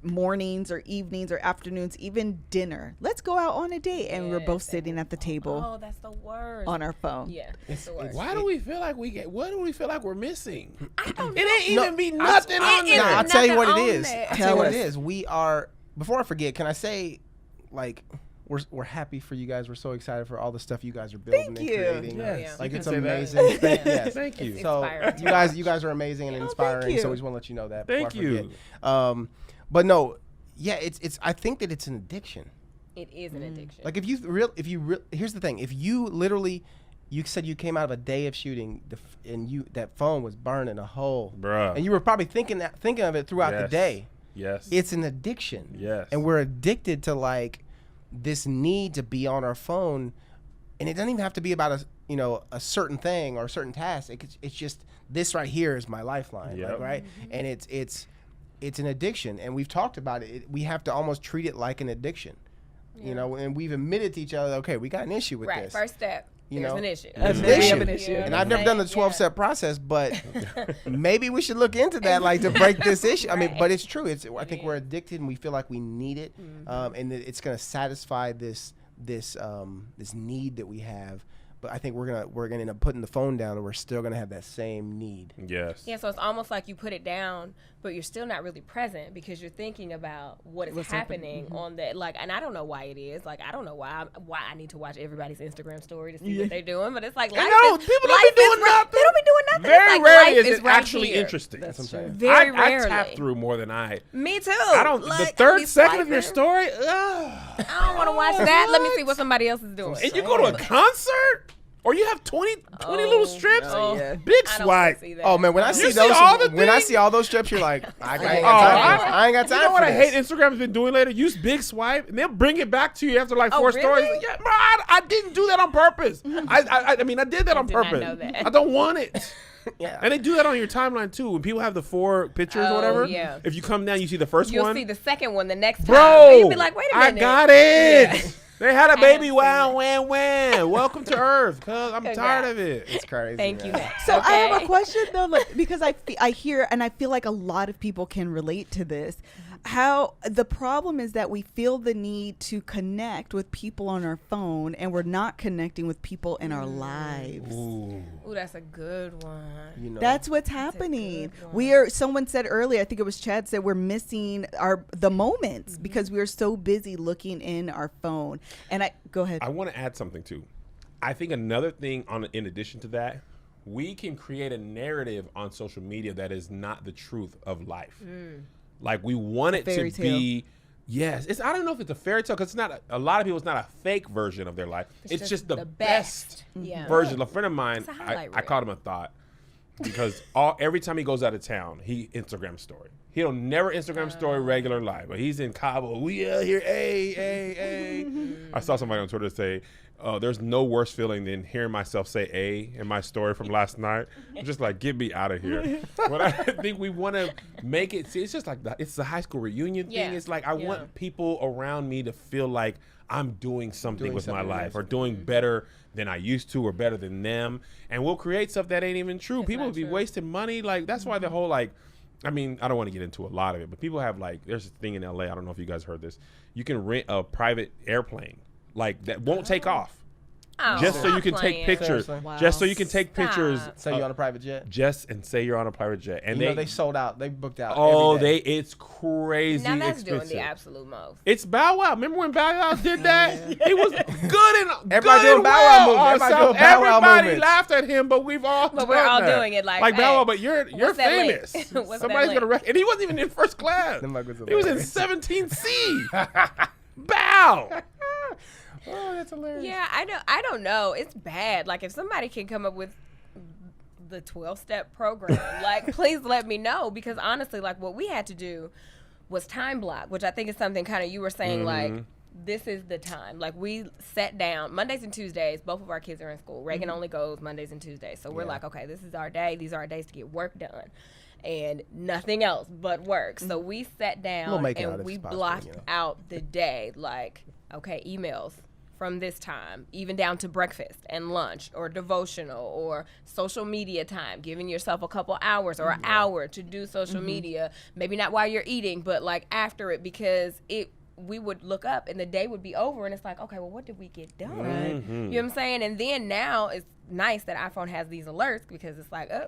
mornings or evenings or afternoons, even dinner. Let's go out on a date, and we're both sitting at the table. Oh, that's the worst. On our phone. Yeah, it's the worst. Why do we feel like what do we feel like we're missing? I don't It know. ain't even be nothing on there. I'll tell you what it Nothing on is. there. I'll tell you what it Tell us. is. We are, before I forget, can I say, like, we're happy for you guys. We're so excited for all the stuff you guys are building Thank and you. creating. Yes, Like, you it's can say that. amazing. Yes. Thank you. It's So inspiring. you guys are amazing and inspiring. you. So we just want to let you know that. Thank before I you. forget. But no, yeah, it's. I think that it's an addiction. It is an addiction. Like here's the thing. If you literally, you said you came out of a day of shooting, and that phone was burning a hole, Bruh. and you were probably thinking of it throughout the Yes. day. Yes. It's an addiction. Yes. And we're addicted to like this need to be on our phone, and it doesn't even have to be about a certain thing or a certain task. It's just this right here is my lifeline, Yep. like, right? And it's an addiction, and we've talked about it. We have to almost treat it like an addiction, and we've admitted to each other, okay, we got an issue with right. this. First step. There's an issue. There's an We issue. have an issue. And I've never done the 12-step process, but maybe we should look into that, like, to break this issue. I mean, but it's true. I think we're addicted, and we feel like we need it, and that it's going to satisfy this need that we have. But I think we're gonna end up putting the phone down, and we're still gonna have that same need. Yes. Yeah, so it's almost like you put it down, but you're still not really present because you're thinking about what's happening on that. Like, and I don't know why it is. Like, I don't know why I need to watch everybody's Instagram story to see what they're doing. But it's like, life know, is, people don't life be doing is nothing. They don't be doing nothing. Very It's like rarely life is it right actually here. interesting. That's what I'm saying. Very I rarely. tap through more than I. Me too. I don't. Like, The I third be second of your swiping. story. I don't want to watch that. Let me see what somebody else is doing. And you go to a concert, or you have 20 little strips. no. Yeah. Big I don't wanna swipe. see that. Oh man, when I don't see see those, all the when I things? see all those strips, you're like, I ain't got Oh, time for this. I ain't got time You know what for I this. hate Instagram's been doing lately? Use big swipe, and they'll bring it back to you after like 4 really? stories. Yeah, bro, I didn't do that on purpose. I mean, I did that on did not purpose. know that. I don't want it. Yeah. And they do that on your timeline too. When people have the 4 pictures or whatever, yeah. if you come down, you see the first You'll one. see the second one the next time. Bro, And you'll be like, wait a minute. I got it. Yeah. They had a I baby. haven't Wow, seen wham, wham. Welcome to Earth, cuz I'm Congrats. tired of it. It's crazy. Thank you, man. Matt. So I have Okay. a question though, like, because I hear and I feel like a lot of people can relate to this. How the problem is that we feel the need to connect with people on our phone, and we're not connecting with people in our lives. Ooh. Ooh, that's a good one. You know. That's what's happening. good one. We are. Someone said earlier, I think it was Chad, said we're missing the moments because we are so busy looking in our phone. And go ahead. I want to add something too. I think another thing in addition to that, we can create a narrative on social media that is not the truth of life. Like we want it to fairy tale. be. Yes, I don't know if it's a fairy tale because it's not. A lot of people, it's not a fake version of their life. It's just the best Yeah. version. A friend of mine, It's a highlight I reel. called him a thought because every time he goes out of town, he Instagram story. He'll never Instagram story regular life, but he's in Cabo. We out here, hey. I saw somebody on Twitter say, "There's no worse feeling than hearing myself say A in my story from last night." I'm just like, get me out of here. But I think we want to make it. See, it's just like it's the high school reunion thing. Yeah. It's like I want people around me to feel like I'm doing something with my life or doing better than I used to or better than them. And we'll create stuff that ain't even true. People will be wasting money. Like that's why the whole like. I mean, I don't want to get into a lot of it, but people have like, there's this thing in LA. I don't know if you guys heard this. You can rent a private airplane like that won't take off. Oh, just so you can playing. take pictures. Seriously? Wow. Just so you can take Stop. pictures. So you on a private jet? And say you're on a private jet, and You know, they sold out. They booked out. every day. it's crazy Now that's expensive. doing the absolute most. It's Bow Wow. Remember when Bow Wow did that? He was good and Everybody good doing and Bow Wow well movement. on Everybody South- doing Bow Wow Everybody movements. laughed at him, but we're all done doing it like, Bow hey, Wow. But you're what's that link? famous. What's that Somebody's link? gonna and he wasn't even in first class. Them motherfuckers He was in hilarious. 17C. Bow. Oh, that's hilarious. Yeah, I don't know. It's bad. Like if somebody can come up with the 12-step program, like please let me know, because honestly, like what we had to do was time block, which I think is something kind of you were saying like this is the time. Like we sat down Mondays and Tuesdays. Both of our kids are in school. Reagan only goes Mondays and Tuesdays. So we're like, okay, this is our day. These are our days to get work done. And nothing else but work. So we sat down and we blocked out the day. Like, okay, emails from this time, even down to breakfast and lunch or devotional or social media time, giving yourself a couple hours or an hour to do social media. Maybe not while you're eating, but like after it, because we would look up and the day would be over and it's like, okay, well, what did we get done? You know what I'm saying? And then now it's nice that iPhone has these alerts, because it's like, oh,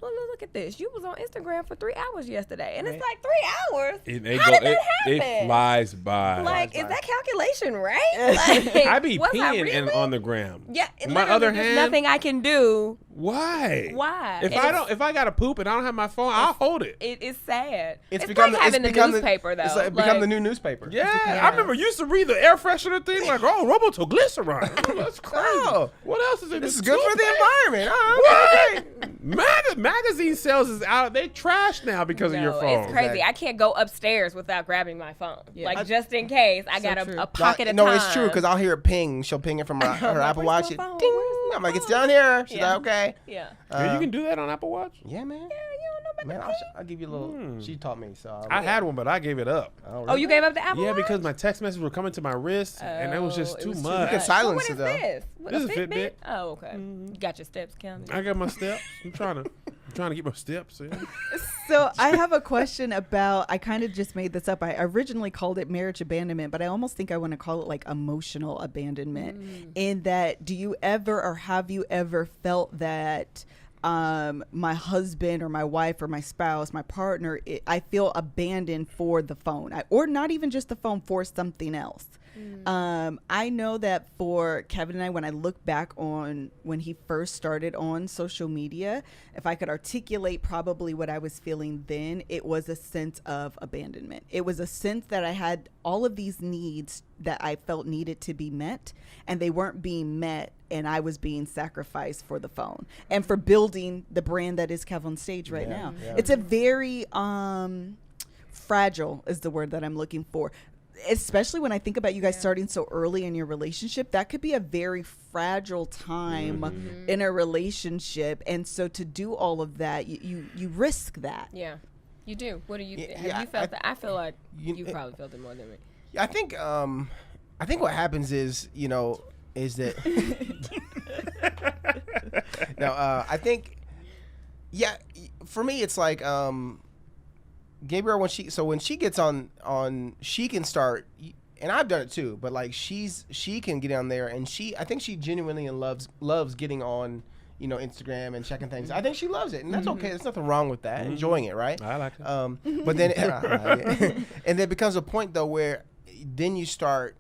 well, look at this. You was on Instagram for 3 hours yesterday. And it's like 3 hours? How did that happen? It flies by. Like, is that calculation right? Like, I be was I peeing really? on the gram. Yeah. On my other there's hand, nothing I can do. Why? Why? If I gotta poop and I don't have my phone, I'll hold it. It's sad. It's like having the newspaper, though. It's like become the new newspaper. Yeah, I remember you used to read the air freshener thing like, oh, Robotoglycerin. Oh, that's crazy. Oh. What else is in This this? is good for the environment. What? Magazine sales is out. They trash now because of your phone. It's crazy. I can't go upstairs without grabbing my phone. Yeah. Like, just in case. I got true. a pocket of No, time. it's true, because I'll hear it ping. She'll ping it from her Apple where's Watch. my phone? Ding. Where's my I'm like, it's phone? down here. She's Yeah. like, okay. Yeah. Yeah, you can do that on Apple Watch. Yeah, man. Yeah, you don't know about Man, the I'll give you a little. She taught me, so I had one, but I gave it up. Oh, you gave up the Apple Yeah, Watch? because my text messages were coming to my wrist, and it was just Oh, it too was too much. You can silence what it, is though. this? What, This a is Fitbit? Fitbit. Oh, okay. You got your steps counted. I got my steps. I'm trying to get my steps in. So I have a question about, I kind of just made this up. I originally called it marriage abandonment, but I almost think I want to call it like emotional abandonment. In that, do you ever or have you ever felt that my husband or my wife or my spouse, my partner, I feel abandoned for the phone, or not even just the phone, for something else? I know that for Kevin and I, when I look back on when he first started on social media, if I could articulate probably what I was feeling then, it was a sense of abandonment. It was a sense that I had all of these needs that I felt needed to be met, and they weren't being met, and I was being sacrificed for the phone and for building the brand that is KevOnStage right now. Yeah. It's a very fragile is the word that I'm looking for. Especially when I think about you guys starting so early in your relationship, that could be a very fragile time in a relationship. And so to do all of that, you risk that. Yeah, you do. What do you? Yeah, Have yeah, you felt that? I feel like you- you probably felt it more than me. I think what happens is, is that I think, for me it's like Gabriel, when she gets on she can start, and I've done it too, but like she can get on there, and I think she genuinely loves getting on Instagram and checking things. I think she loves it, and that's okay. There's nothing wrong with that. Enjoying it, right? I like it. But then and there becomes a point though where then you start,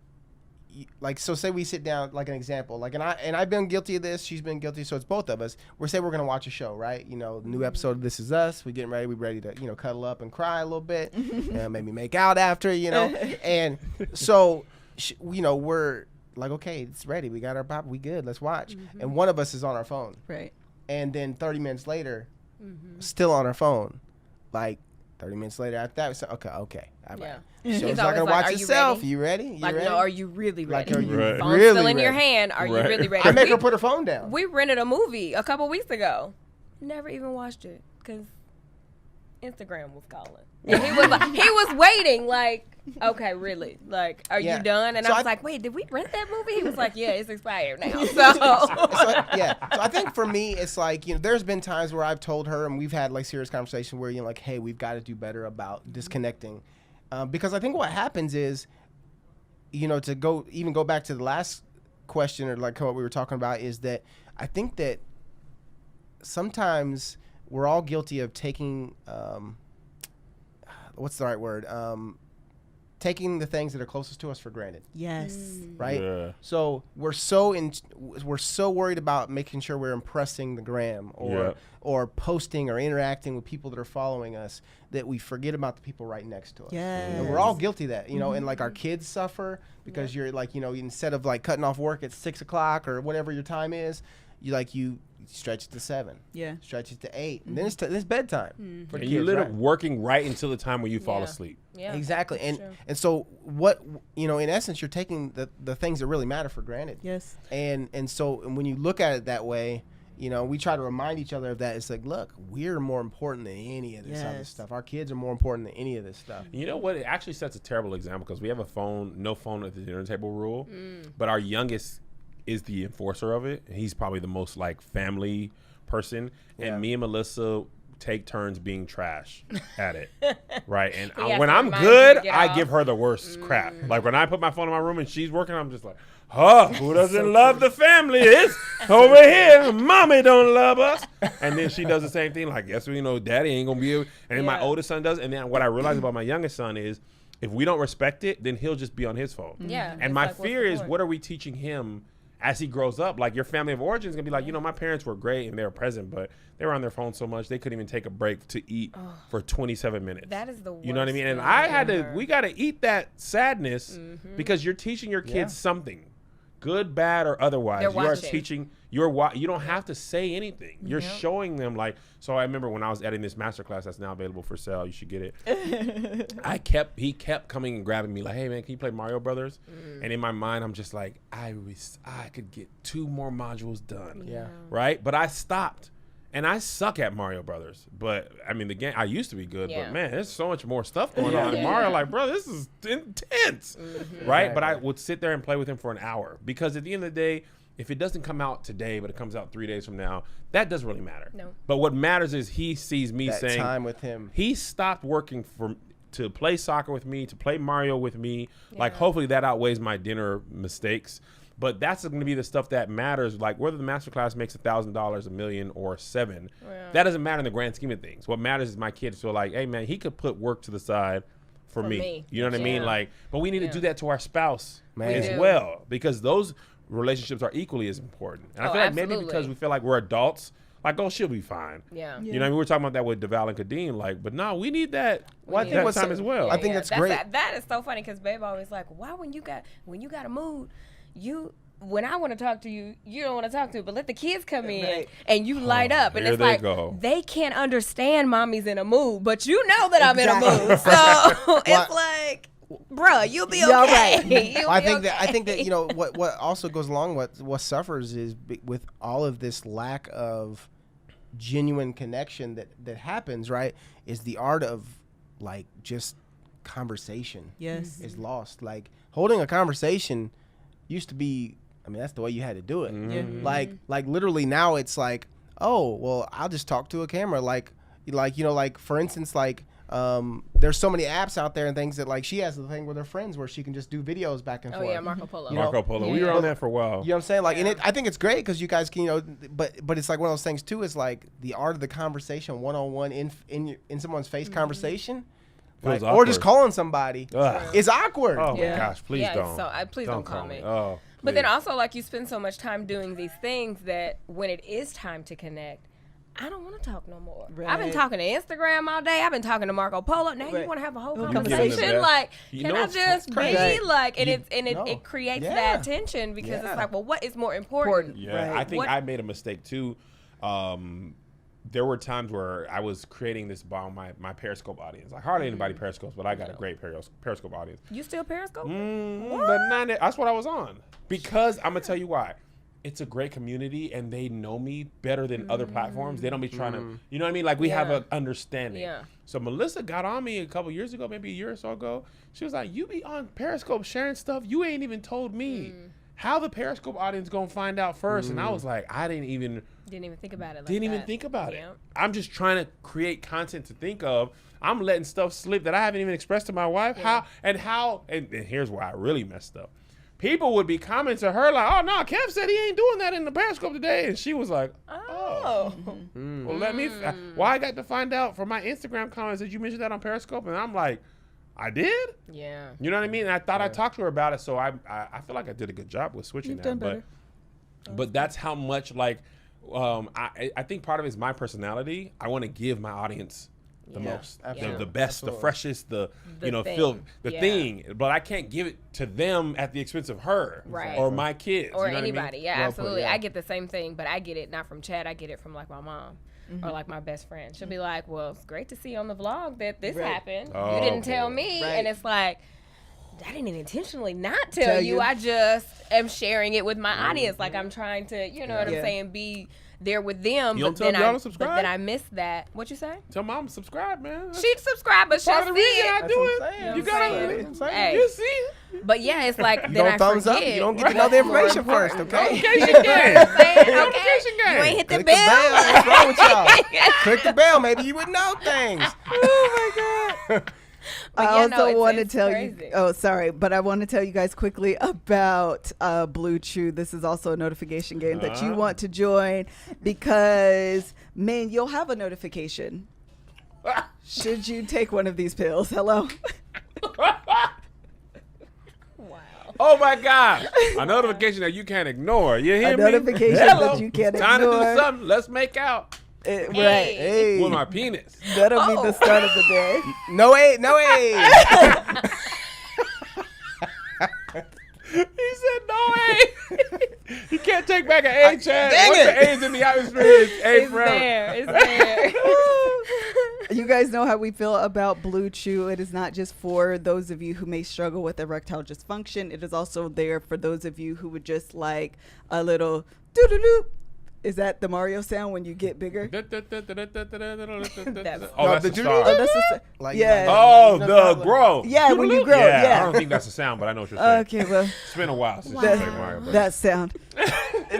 like, so say we sit down, like an example, like, and I've been guilty of this, she's been guilty, so it's both of us. We're gonna watch a show, right? New episode of This Is Us. We're getting ready. We're ready to cuddle up and cry a little bit, maybe make out after, and so we're like, okay, it's ready. We got our pop. We good. Let's watch. And one of us is on our phone, Right. and then 30 minutes later, still on our phone, like 30 minutes later after that, we say, okay, all right. Yeah. Show's He's not always gonna like, watch "Are you itself. ready?" You ready? You Like, ready? no, are you really ready? Like, are you Right. Phone's really still in your ready? hand. Are you Right. really ready? I make her put her phone down. We rented a movie a couple weeks ago. Never even watched it because Instagram was calling. And he was waiting. Like, okay, really? Like, are Yeah. you done? And So I was I- like, wait, did we rent that movie? He was like, yeah, it's expired now. So So I think for me, it's like, there's been times where I've told her, and we've had like serious conversation where like, hey, we've got to do better about disconnecting, because I think what happens is, to go back to the last question or like what we were talking about is that I think that sometimes we're all guilty of taking what's the right word? Taking the things that are closest to us for granted. Yes. Right? Yeah. So we're so worried about making sure we're impressing the gram or posting or interacting with people that are following us that we forget about the people right next to us. Yes. And we're all guilty of that, and like our kids suffer because you're like, instead of like cutting off work at 6 o'clock or whatever your time is, you stretch it to 7. Yeah. Stretch it to 8. And then it's bedtime for the And kids, you live right? working right until the time when you fall asleep. Yeah. Exactly. That's true. And so what, in essence, you're taking the things that really matter for granted. Yes. And so when you look at it that way, we try to remind each other of that. It's like, look, we're more important than any of this other stuff. Our kids are more important than any of this stuff. You know what? It actually sets a terrible example because we have no phone at the dinner table rule, but our youngest is the enforcer of it. He's probably the most like family person, and me and Melissa take turns being trash at it, right? And when I'm good, I give her the worst crap. Like when I put my phone in my room and she's working, I'm just like, who doesn't love the family? It's over here. Mommy don't love us. And then she does the same thing. Like, yes, daddy ain't gonna be able. And then my oldest son does. And then what I realize about my youngest son is, if we don't respect it, then he'll just be on his phone. Yeah. And my fear is, what are we teaching him as he grows up? Like, your family of origin is gonna be like, my parents were great and they were present, but they were on their phone so much they couldn't even take a break to eat for 27 minutes. That is the worst. You know what I mean? And we got to eat that sadness because you're teaching your kids something, good, bad, or otherwise. They're you are watching. teaching. You don't have to say anything. You're showing them, like. So I remember when I was editing this masterclass that's now available for sale. You should get it. He kept coming and grabbing me like, "Hey man, can you play Mario Brothers?" And in my mind, I'm just like, I could get 2 more modules done. Yeah. Right. But I stopped. And I suck at Mario Brothers, but I mean the game. I used to be good, but man, there's so much more stuff going on in Mario. Like, bro, this is intense, right? But I would sit there and play with him for an hour because at the end of the day, if it doesn't come out today, but it comes out 3 days from now, that doesn't really matter. No. But what matters is he sees me saying time with him. He stopped working to play soccer with me, to play Mario with me. Like, hopefully that outweighs my dinner mistakes. But that's going to be the stuff that matters. Like whether the masterclass makes $1,000, $1 million, or $7 million, that doesn't matter in the grand scheme of things. What matters is my kids feel like, hey man, he could put work to the side for me. You know what I mean? Like, but we need to do that to our spouse as well, because those relationships are equally as important. And I feel like maybe because we feel like we're adults, like, she'll be fine. Yeah. You know, what I mean, we were talking about that with Deval and Kadeem, like, but no, we need that. That time as well. I think that's great. That is so funny because Babe always like, why when you got a mood, when I want to talk to you, you don't want to talk to me, but let the kids come in and you light up. And it's like, they can't understand mommy's in a mood, but you know that I'm in a mood. So it's like, bruh, you'll be okay. I think that what also goes along with what suffers is with all of this lack of genuine connection that happens, right, is the art of like just conversation is lost. Like holding a conversation used to be, I mean, that's the way you had to do it. Like literally now it's like, oh, well, I'll just talk to a camera. Like for instance, like there's so many apps out there and things that like she has the thing with her friends where she can just do videos back and forth. Oh yeah, Marco Polo. Marco Polo. We were on that for a while. You know what I'm saying? Like, and I think it's great because you guys can, but it's like one of those things too. Is like the art of the conversation, one-on-one in someone's face conversation. Like, or just calling somebody is awkward. Oh my gosh, please don't. So please don't call me. Oh, but then also like you spend so much time doing these things that when it is time to connect, I don't want to talk no more. Right. I've been talking to Instagram all day. I've been talking to Marco Polo. Now you want to have a whole conversation? Like, can I just be like? And it creates that tension because it's like, well, what is more important? Yeah, I think I made a mistake too. There were times where I was creating this bomb my Periscope audience. Like hardly anybody Periscopes, but I got a great Periscope audience. You still Periscope? But that's what I was on because I'm gonna tell you why. It's a great community and they know me better than other platforms. They don't be trying to, you know what I mean? Like we have an understanding. Yeah. So Melissa got on me a couple years ago, maybe a year or so ago. She was like, you be on Periscope sharing stuff. You ain't even told me how the Periscope audience gonna find out first. And I was like, I didn't even think about it. Didn't even think about it. I'm just trying to create content to think of. I'm letting stuff slip that I haven't even expressed to my wife. And here's where I really messed up. people would be commenting to her like, "Oh no, Kev said he ain't doing that in the Periscope today," and she was like, "Oh, well, let me. Why I got to find out from my Instagram comments that you mentioned that on Periscope?" And I'm like, "I did." Yeah. You know what I mean? And I thought I talked to her about it, so I feel like I did a good job with switching that. But that's how much like I think part of it is my personality. I want to give my audience the most, the best, the freshest, the you know, thing. thing. But I can't give it to them at the expense of her or my kids or you know anybody. what I mean? Yeah, absolutely. I get the same thing, but I get it not from Chad. I get it from like my mom. Or like my best friend. She'll be like, well, it's great to see on the vlog that this happened. You didn't tell me. And it's like, I didn't intentionally not tell you. I just am sharing it with my audience. Like I'm trying to, you know what I'm saying, be there with them. You don't tell y'all to subscribe? But then I missed that. What you say? Tell mom to subscribe, man. She'd subscribe, but she'll part of the see reason it. I do it. You gotta, Hey. you see. But yeah, it's like You then don't I thumbs up. forget. You don't get to know the information first, okay? Notification game. Okay, you ain't hit the Click the bell. bell. What's wrong with y'all? Click the bell. Maybe you would know things. Oh my God. I yeah, no, also it's- want to it's tell crazy. you. Oh, sorry, but I want to tell you guys quickly about BlueChew. This is also a notification game that you want to join because, man, you'll have a notification should you take one of these pills. Hello. Oh my God! A notification that you can't ignore. You hear A me? notification Hello. that you can't Time ignore. to do something. Let's make out Right. Hey. with my penis. That'll be the start of the day. No aid. No aid. He said no A. You can't take back an A, Chad. Dang Once it. the A's in the atmosphere, it's A It's forever. there. It's there. You guys know how we feel about BlueChew. It is not just for those of you who may struggle with erectile dysfunction. It is also there for those of you who would just like a little doo-doo-doo. Is that the Mario sound when you get bigger? Oh, That's- that's No, the the star. Oh, that's the Like- yeah. Oh, like- the grow. Yeah, when you grow, I yeah. don't think that's a sound, but I know what you're saying. Okay, well, It's been a while since you that, played Mario Bros. that sound.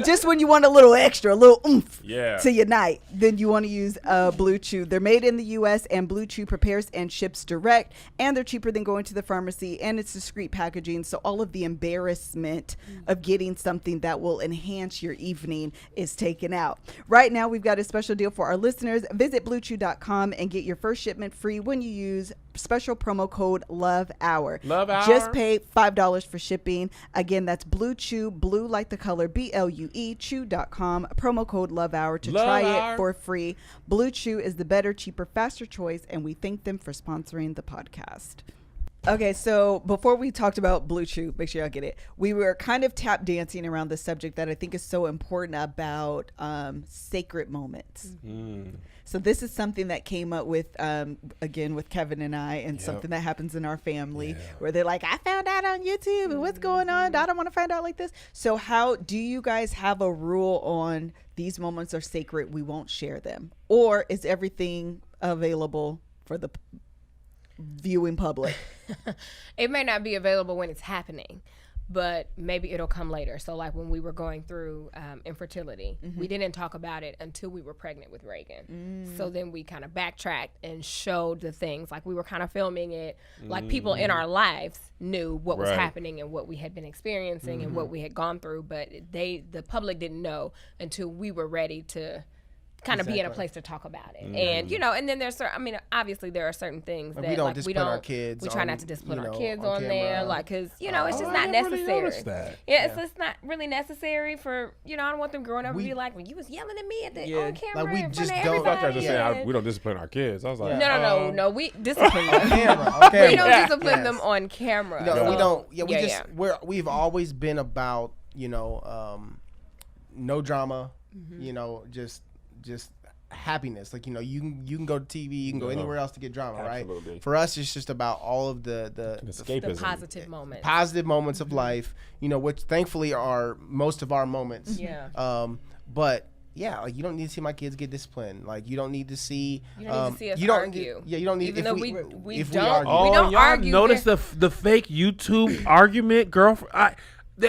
Just when you want a little extra, a little oomph Yeah. to your night, then you want to use BlueChew. They're made in the U.S. and BlueChew prepares and ships direct, and they're cheaper than going to the pharmacy, and it's discreet packaging, so all of the embarrassment of getting something that will enhance your evening is taken out. Right now, we've got a special deal for our listeners. Visit BlueChew.com and get your first shipment free when you use special promo code LOVEHOUR. Love Hour. Just pay $5 for shipping. Again, that's BlueChew, blue like the color, BLUE, chew.com, promo code LOVEHOUR to Love try Hour. it for free. BlueChew is the better, cheaper, faster choice, and we thank them for sponsoring the podcast. Okay, so before we talked about BlueChew, make sure y'all get it. We were kind of tap dancing around the subject that I think is so important about sacred moments. So this is something that came up with, again, with Kevin and I, and something that happens in our family where they're like, I found out on YouTube and what's going on? I don't want to find out like this. So how do you guys have a rule on these moments are sacred, we won't share them? Or is everything available for the viewing public? It may not be available when it's happening, but maybe it'll come later. So like when we were going through infertility, we didn't talk about it until we were pregnant with Reagan. So then we kind of backtracked and showed the things, like we were kind of filming it, like people in our lives knew what was Right. happening and what we had been experiencing and what we had gone through, but the public didn't know until we were ready to kind of be in a place to talk about it. And you know, and then there's certain, I mean, obviously there are certain things that we don't like we discipline don't our kids we try on, not to discipline you our know, kids on on there, camera. like, because you know it's just I not never really necessary. noticed that. Yeah, it's just not really necessary for, you know, I don't want them growing up and be like, when you was yelling at me at the on camera Like, we in just front of don't- I thought you were everybody. just saying we don't discipline our kids. I was like, No, we discipline them. Camera, on camera. We don't discipline Yes. them on camera. No, we So, don't. Yeah, we yeah. we've always been about, you know, no drama. You know, just happiness. Like, you know, you can go to TV, you can go anywhere else to get drama, Absolutely. right? For us, it's just about all of the escapism. The positive moments. positive moments of life. You know, which thankfully are most of our moments. Yeah. But yeah, like you don't need to see my kids get disciplined. Like you don't need to see. You don't need to see us you don't argue. Yeah, you don't need. Even if though we if don't- argue. Oh, We don't y'all argue notice the fake YouTube argument, girlfriend?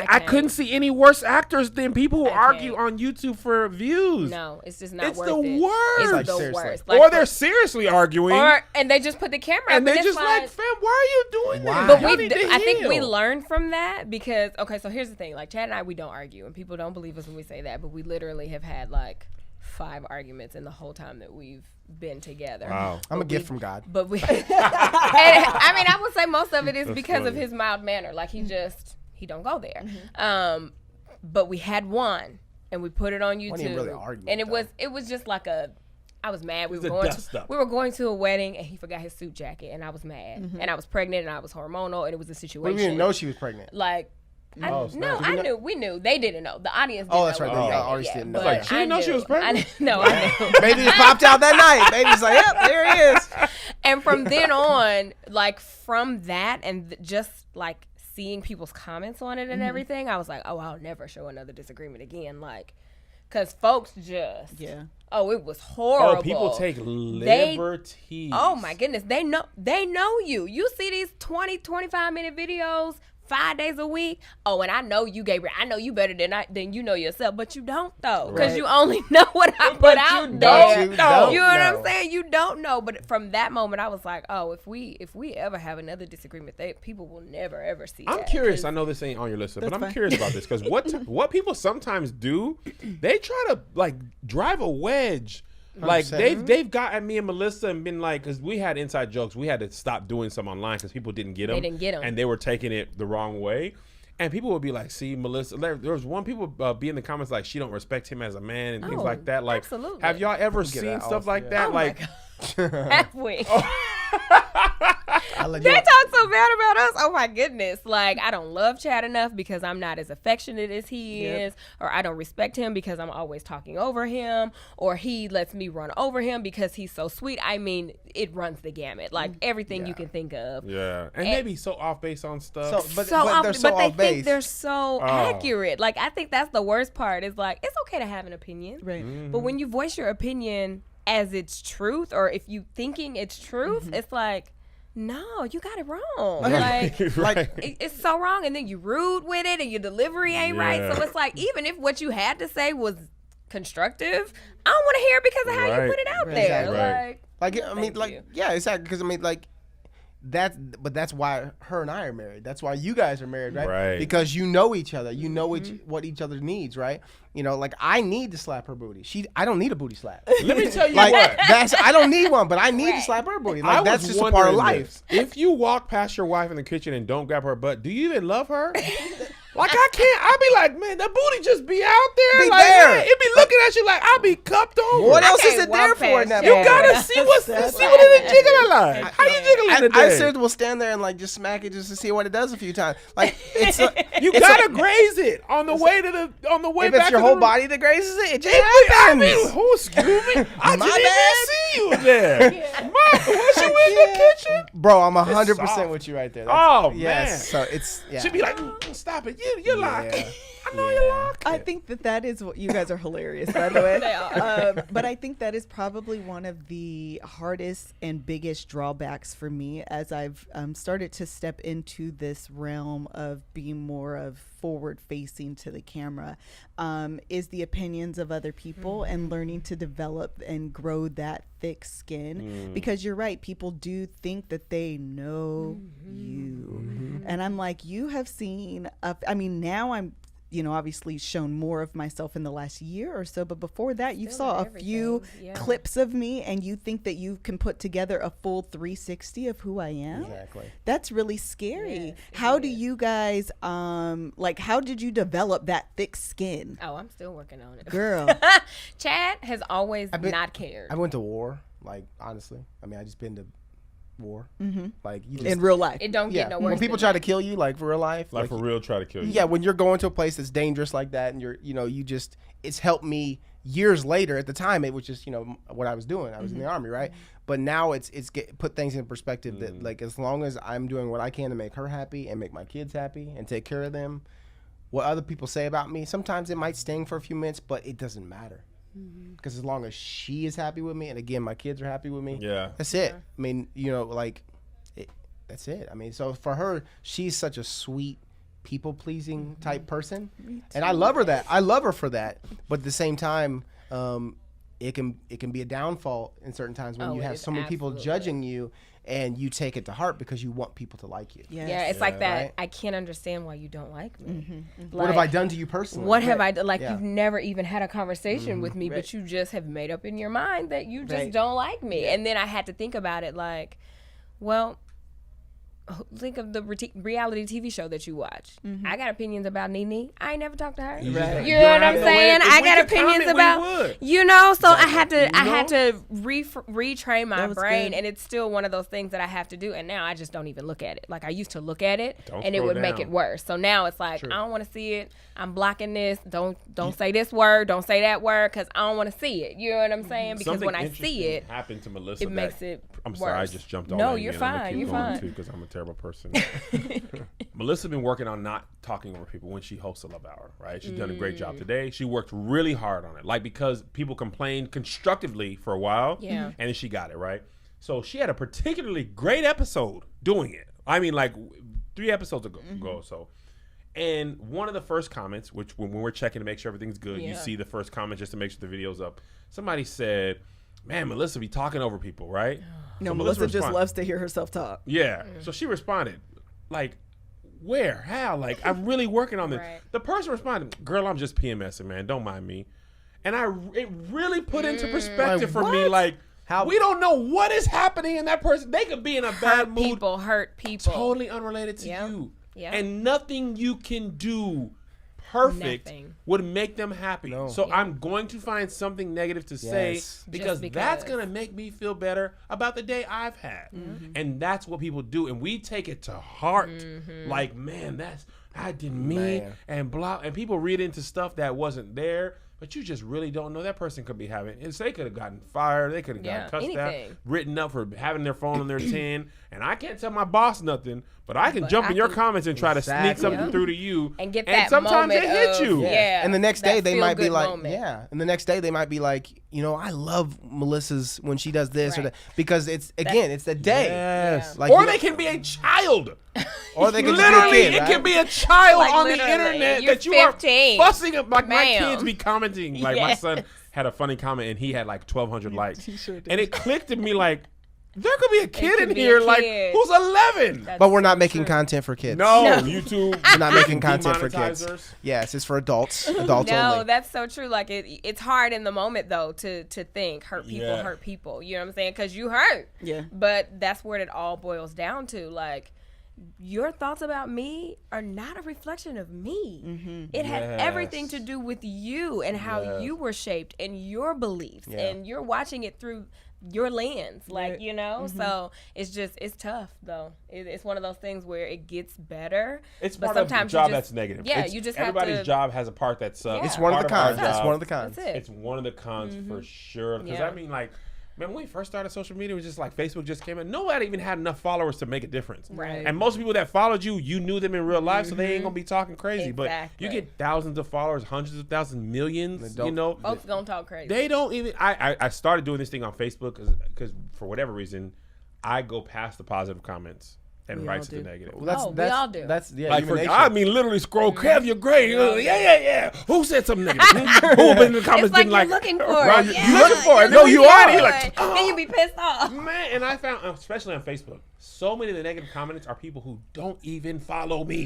I couldn't see any worse actors than people who I argue can't. on YouTube for views. No, it's just not It's worth the it. worst. It's Like, the seriously. worst. Or they're seriously arguing. and they just put the camera up and they it's just like, fam, why are you doing Why? that? But Y'all need to I think we heal. learned from that because, okay, so here's the thing. Like, Chad and I, we don't argue, and people don't believe us when we say that, but we literally have had, like, 5 arguments in the whole time that we've been together. Wow. I'm a gift from God. But we, and, I mean, I would say most of it is because of funny. his mild manner. Like, he don't go there. But we had one, and we put it on YouTube. Wasn't even really an argument, and though. it was just like I was mad. was a dust-up. We were going to a wedding, and he forgot his suit jacket, and I was mad. And I was pregnant, and I was hormonal, and it was a We situation. didn't know she was pregnant. Like, Oh, no, snap. I knew. We knew. They didn't know. The audience didn't Oh, that's know right. we were The pregnant audience yet, didn't know. but Like, she didn't know she was pregnant? I knew. Baby just popped out that night. Baby's like, yep, there he is. And from then on, like, from that and just, like, seeing people's comments on it and everything, I was like, oh, I'll never show another disagreement again. Like, because folks just, oh, it was horrible. Oh, people take liberties. Oh my goodness, they know you. You see these 20, 25-minute videos 5 days a week. Oh, and I know you, Gabriel. I know you better than you know yourself, but you don't though, because Right. you only know what I put out You there. don't You know what know. I'm saying? You don't know. But from that moment, I was like, oh, if we ever have another disagreement, people will never ever see. I'm that, curious. 'cause- I know this ain't on your list, but That's I'm fine. curious about this because what people sometimes do, they try to like drive a wedge. Like 100%. they've gotten me and Melissa and been like, because we had inside jokes, we had to stop doing some online because people didn't get them. They didn't get 'em. and they were taking it the wrong way. And people would be like, "See, Melissa." There was one people be in the comments like, "She don't respect him as a man" and things Oh, like that. Like, absolutely. have y'all ever Get seen that stuff off, like yeah. that? Oh my Like, God. Have we? I'll let They you- talk so bad about us. Oh my goodness. Like, I don't love Chad enough because I'm not as affectionate as he is, or I don't respect him because I'm always talking over him, or he lets me run over him because he's so sweet. I mean, it runs the gamut. Like everything you can think of. yeah, and they be so off base on stuff. So, but But they're so they off base. think they're so accurate. Like, I think that's the worst part. Is like, it's okay to have an opinion, Right. but when you voice your opinion as its truth, or if you thinking it's truth, it's like, no, you got it wrong. Like, Right. it's so wrong, and then you rude with it, and your delivery ain't right. Yeah. So it's like, even if what you had to say was constructive, I don't want to hear it because of how you Right. put it out Right. there. Right. Like, I mean, thank like, you. yeah, exactly. Because I mean, like, that's why her and I are married. That's why you guys are married, right? Right. Because you know each other. You know what each other needs, right? You know, like I need to slap her booty. I don't need a booty slap. Let me tell you Like what. I don't need one, but I need to Right. slap her booty. I Like was that's just a part of wondering life. this. If you walk past your wife in the kitchen and don't grab her butt, do you even love her? Like, I can't. I'll be like, man, that booty just be out there. Be like, there. man, it be looking at you like I'll be cupped over. What else is can't it there walk for in that past You you. moment? gotta see what That's it is jiggling like. How you jiggling today? I seriously will stand there and like just smack it just to see what it does a few times. Like it's You it's gotta graze it on the way to the if back it's your to whole the, body that grazes it, it just I happens. mean, who excuse me? I My didn't bad. even see you there. Was you in the kitchen? Bro, I'm 100% soft. with you right there. Oh, yes. man. So it's She'd be like, stop it. You're lying. I know you're lying. I think that is what you guys are hilarious, by the way. They are. But I think that is probably one of the hardest and biggest drawbacks for me as I've started to step into this realm of being more of forward facing to the camera, is the opinions of other people and learning to develop and grow that thick skin. Because you're right, people do think that they know you. And I'm like, you have seen, I mean, now I'm, obviously shown more of myself in the last year or so, but before that you Still saw a everything, few yeah. clips of me and you think that you can put together a full 360 of who I am. Exactly. That's really scary. Yes, it How do is. you guys how did you develop that thick skin? Oh, I'm still working on it. Girl. Chad has always been- not cared. I went to war, like honestly. I mean, I just been to war. Like you just In real life. It don't get no worse. when people than try that. to kill you, like for real life, Like for real, try to kill you. yeah, when you're going to a place that's dangerous like that, and it's helped me years later. At the time, it was just what I was doing. I was in the army, right? But now it's put things in perspective that like as long as I'm doing what I can to make her happy and make my kids happy and take care of them, what other people say about me, sometimes it might sting for a few minutes, but it doesn't matter. Because as long as she is happy with me, and again, my kids are happy with me, Yeah. that's it. I mean, that's it. I mean, so for her, she's such a sweet, people pleasing type person, and I love her for that. But at the same time, it can be a downfall in certain times when you have so many people judging you, and you take it to heart because you want people to like you. Yes. Yeah, it's like that. Right? I can't understand why you don't like me. Like, What have I done to you personally? What have I done? Like, you've never even had a conversation with me, Right. but you just have made up in your mind that you just Right. don't like me. And then I had to think about it like, well, think of the reality TV show that you watch. I got opinions about Nene. I ain't never talked to her. Right. You know what I'm saying? I got opinions about, you know, so I had to retrain my brain, and it's still one of those things that I have to do. And now I just don't even look at it. Like, I used to look at it, and it would make it worse. So now it's like, I don't want to see it. I'm blocking this. Don't say this word. Don't say that word, because I don't want to see it. You know what I'm saying? Because when I see it, happened to Melissa. it makes it I'm worse. sorry, I just jumped on. No, that you're again. I'm gonna fine. keep You're going fine. too, because I'm a terrible person. Melissa's been working on not talking over people when she hosts a Love Hour, right? She's done a great job today. She worked really hard on it, like, because people complained constructively for a while, Yeah. and then she got it right. So she had a particularly great episode doing it. I mean, like 3 episodes ago. So, and one of the first comments, which when we're checking to make sure everything's good, you see the first comment just to make sure the video's up. Somebody said, "Man, Melissa be talking over people, right?" No, So Melissa just responded. loves to hear herself talk. Yeah. So she responded, like, where? How? Like, I'm really working on this. Right. The person responded, "Girl, I'm just PMSing, man. Don't mind me." And it really put into perspective for me, like, we don't know what is happening in that person. They could be in a bad mood. Hurt people. Totally unrelated to Yep. you. Yep. And nothing you can do perfect Nothing. would make them happy. No. So I'm going to find something negative to say Yes. because Just that's because. going to make me feel better about the day I've had. And that's what people do. And we take it to heart. Like, man, I didn't mean, Man. and blah. And people read into stuff that wasn't there. But you just really don't know. That person could be having, they could have gotten fired. They could have gotten cussed anything. out, written up for having their phone on their 10. And I can't tell my boss nothing, but I can jump in your comments and try to sneak something through to you. And get that sometimes moment it hit of- you. Yeah. And the next day that they might be feel-good like, moment. And the next day they might be like, you know, I love Melissa's when she does this or Right. that, because it's the day. Yes. Like, Or you know- they can be a child. Or they can Literally, just be a kid, it right? can be a child Like, on the literally, internet you're that you 15. are fussing up. Like, my Ma'am. kids be commenting. Like, my Yes. son had a funny comment and he had like 1,200 likes. He sure did. And it clicked in me like, there could be a kid could in be a here like kid. who's 11. That's But we're not so making true. content for kids. No, No. YouTube. We're not making content for kids. Demonetizers. Yes, it's for adults. Adults No, only. that's so true. Like, it's hard in the moment though to think hurt Yeah. people. You know what I'm saying? Because you hurt. Yeah. But that's what it all boils down to. Like, your thoughts about me are not a reflection of me. It had everything to do with you and how you were shaped and your beliefs, and you're watching it through your lens, like, you know. So it's tough though. It's one of those things where it gets better. It's but part of the sometimes job you just, that's negative. Yeah, It's- you just have everybody's to. job has a part that sucks. Yeah. It's one of the Part cons. our It's job- one of the cons. That's it. It's one of the cons for sure. Because Yeah. I mean, like, man, when we first started social media, it was just like Facebook just came in. Nobody even had enough followers to make a difference. Right. And most people that followed you, you knew them in real life, so they ain't gonna be talking crazy. But Exactly. you get thousands of followers, hundreds of thousands, millions. You know, Folks don't talk crazy. they don't even. I started doing this thing on Facebook because for whatever reason, I go past the positive comments and We right all to the do. negative. Well, we all do. That's Like human nature. I mean, literally scroll. Kev, you're great. Yeah. Who said something negative? Who been in the comments? It's like been you're like, looking for Well, it. you Yeah. looking for it. You're No, you looking are. for You're it. like, Then you be pissed off. man, and I found, especially on Facebook, so many of the negative comments are people who don't even follow me.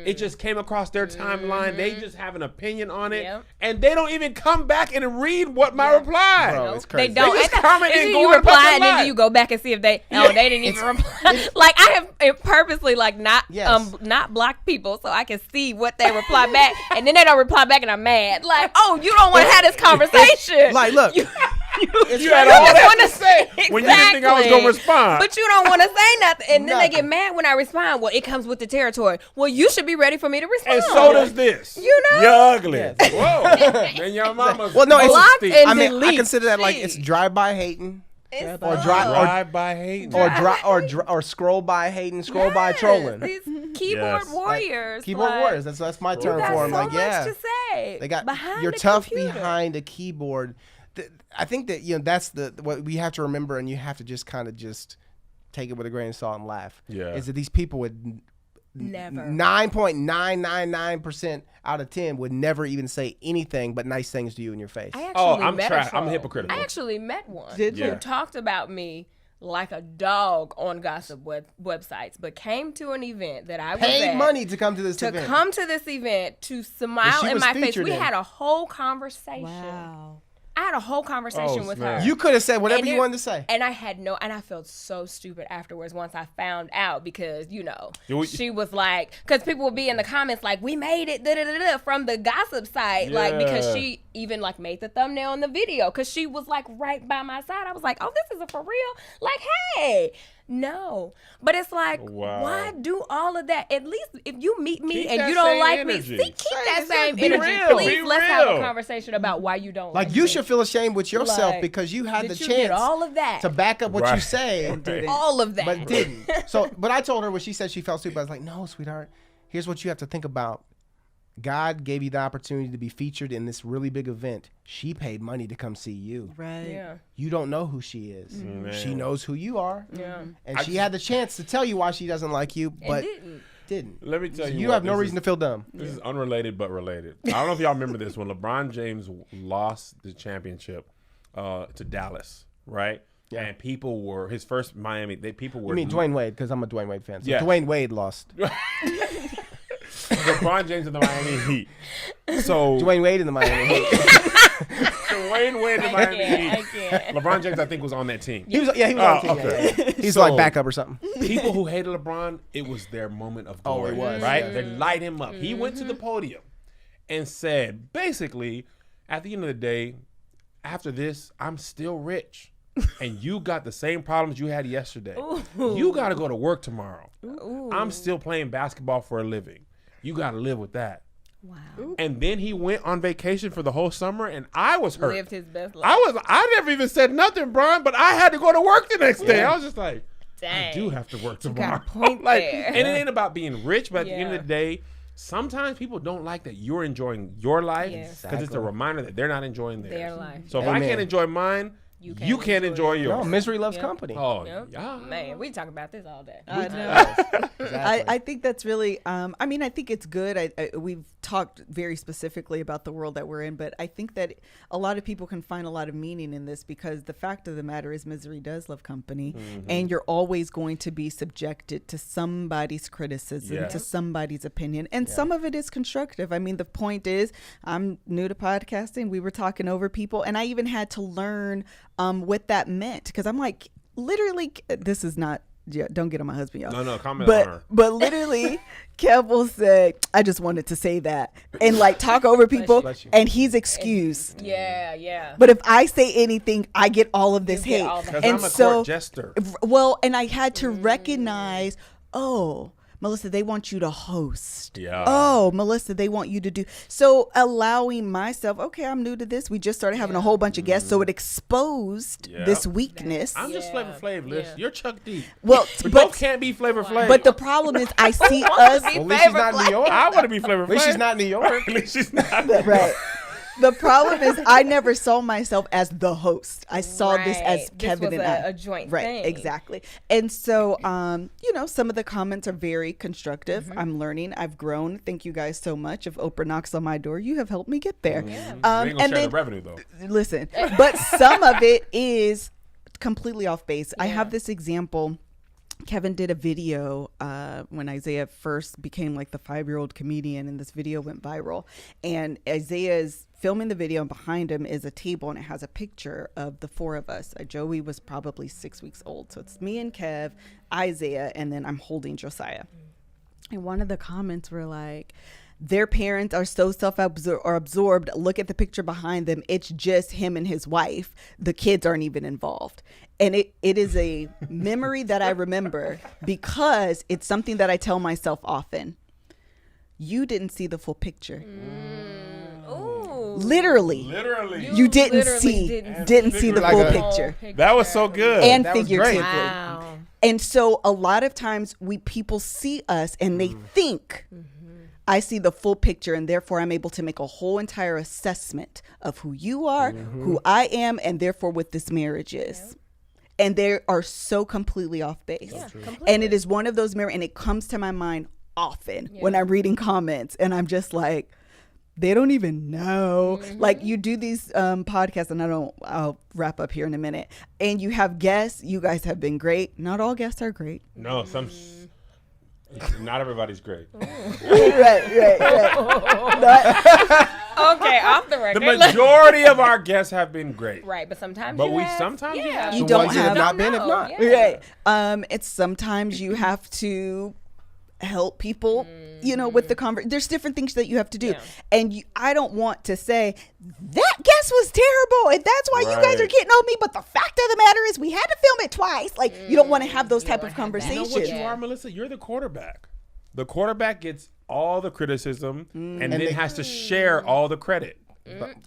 It just came across their timeline. They just have an opinion on it, Yep. and they don't even come back and read what my reply. Bro, it's crazy. They don't. They just And comment and and then go you on about reply, their and then life. you go back and see if they. Oh, they didn't even reply. Like, I have purposely like not Yes. not blocked people so I can see what they reply back, and then they don't reply back, and I'm mad. Like, oh, you don't want to have this conversation. Like, look, You you had just all that wanna to say when you didn't think I was Exactly. gonna respond. But you don't want to say nothing, and then they Nothing. get mad when I respond. Well, it comes with the territory. Well, you should be ready for me to respond. And so does this. You know? You're ugly. Yes. Whoa. And your mama's Well, no, it's Blocked ghosty. and I mean, I delete. consider that like it's Jeez. drive-by hating, It's or drive by hating. or scroll by hating, scroll by trolling. These keyboard Yes. warriors. Keyboard like, warriors. That's my You term got for them. so Like, yeah, much to say. they got. behind You're the tough computer. behind a keyboard. I think that that's what we have to remember, and you have to just kind of just take it with a grain of salt and laugh. Yeah. Is that these people would Never. 9.999% out of 10 would never even say anything but nice things to you in your face. I actually I'm met trash. a troll. I'm hypocritical. I actually met one Did who you? talked about me like a dog on gossip websites, but came to an event that I was Paid at money to come to this event. to smile she in was my face. featured We in. had a whole conversation. Wow. I had a whole conversation with snap. her. You could have said whatever And you it- wanted to say. And I felt so stupid afterwards once I found out because, she was like, because people would be in the comments like, we made it from the gossip site. Like, because Yeah. she even like made the thumbnail in the video because she was like right by my side. I was like, oh, this is a for real? Like, hey. No, but it's like, Wow. why do all of that? At least if you meet me Keep and that you don't same like energy. me, keep that same Be energy. real. Please, Be let's have a real. conversation about why you don't Like like you me. should feel ashamed with yourself Like, because you had the Did you get chance all of that? to back up what you Right. say, All of that. but didn't. But I told her when she said she felt stupid, I was like, no, sweetheart. Here's what you have to think about. God gave you the opportunity to be featured in this really big event. She paid money to come see you. Right. Yeah. You don't know who she is. Man. She knows who you are. Yeah. And she had the chance to tell you why she doesn't like you, but didn't. didn't. Let me tell So you, you what, have no this reason to feel dumb. This is unrelated but related. I don't know if y'all remember this when LeBron James lost the championship to Dallas, right? Yeah. And people were his first Miami. People were. I mean Dwayne Wade, because I'm a Dwayne Wade fan. So Yeah. Dwayne Wade lost. LeBron James in the Miami Heat. So Dwayne Wade in the Miami Heat. Dwayne Wade in the Miami I Heat. can't. LeBron James, I think, was on that team. He was on the team. okay. Yeah. He's So- like backup or something. People who hated LeBron, it was their moment of Oh, glory. it was, right? yeah. They light him up. He went to the podium and said, basically, at the end of the day, after this, I'm still rich. And you got the same problems you had yesterday. You got to go to work tomorrow. I'm still playing basketball for a living. You got to live with that. Wow. And then he went on vacation for the whole summer, and I was hurt. Lived his best life. I never even said nothing, Brian, but I had to go to work the next day. I was just like, Dang. I do have to work got a tomorrow. point like, there. And it ain't about being rich, but at the end Yeah. of the day, sometimes people don't like that you're enjoying your life because Yes. it's a reminder that they're not enjoying theirs. Their life. So if I Amen. can't enjoy mine, you can't enjoy yours. No, misery loves Yeah. company. Oh, Yep. yeah. Man, we talk about this all day. I know. Exactly. I think that's really I mean, I think it's good. We've talked very specifically about the world that we're in, but I think that a lot of people can find a lot of meaning in this because the fact of the matter is misery does love company, and you're always going to be subjected to somebody's criticism, Yeah. to somebody's opinion, and some of it is constructive. I mean, the point is, I'm new to podcasting. We were talking over people, and I even had to learn what that meant because I'm like, literally, this is not. Yeah, don't get on my husband, y'all. No, comment on her. But literally, Kev will say, I just wanted to say that. And like talk over people, Bless you. and he's excused. Yeah, yeah. But if I say anything, I get all of this You get hate. all the Because hate. And I'm a so, court jester. well, and I had to recognize, oh, Melissa, they want you to host. Yeah. Oh, Melissa, they want you to do. So allowing myself, okay, I'm new to this. We just started having a whole bunch of guests. So it exposed Yeah. this weakness. I'm just Yeah. Flavor Flav, Liz. Yeah. You're Chuck D. Well, We but, both can't be Flavor Flav. but the problem is I see us. be Well, at least she's not in New York. I want to be Flavor Flav. At least she's not in New York. At least she's not. Right. The problem is I never saw myself as the host. I saw this as Right. Kevin This and was I. a joint right, thing. exactly. And so, some of the comments are very constructive. Mm-hmm. I'm learning. I've grown. Thank you guys so much. If Oprah knocks on my door, you have helped me get there. We ain't gonna share the revenue though. Listen, but some of it is completely off base. I have this example. Kevin did a video when Isaiah first became like the 5-year-old comedian, and this video went viral. And Isaiah's filming the video, and behind him is a table, and it has a picture of the 4 of us. Joey was probably 6 weeks old. So it's me and Kev, Isaiah, and then I'm holding Josiah. And one of the comments were like, their parents are so absorbed. Look at the picture behind them. It's just him and his wife. The kids aren't even involved. And it is a memory that I remember because it's something that I tell myself often. You didn't see the full picture. Ooh. Literally. You didn't literally see didn't see the Like full a- picture. That was so good. And That was great. figuratively. Wow. And so a lot of times people see us and they think I see the full picture, and therefore I'm able to make a whole entire assessment of who you are, who I am, and therefore what this marriage is. And they are so completely off base. completely. And it is one of those and it comes to my mind often when I'm reading comments, and I'm just like, they don't even know. Like, you do these podcasts, and I'll wrap up here in a minute. And you have guests. You guys have been great. Not all guests are great. No, not everybody's great. right. Okay, off the record. The majority of our guests have been great. Right, but sometimes But you have, you have. You The don't ones that have not been, if not. Yeah. Right. It's sometimes you have to help people, with the there's different things that you have to do. Yeah. And I don't want to say that guest was terrible and that's why you guys are getting on me. But the fact of the matter is we had to film it twice. Like, you don't want to have those type of conversations. You know what you are, Melissa? You're the quarterback. The quarterback gets all the criticism and then has to share all the credit.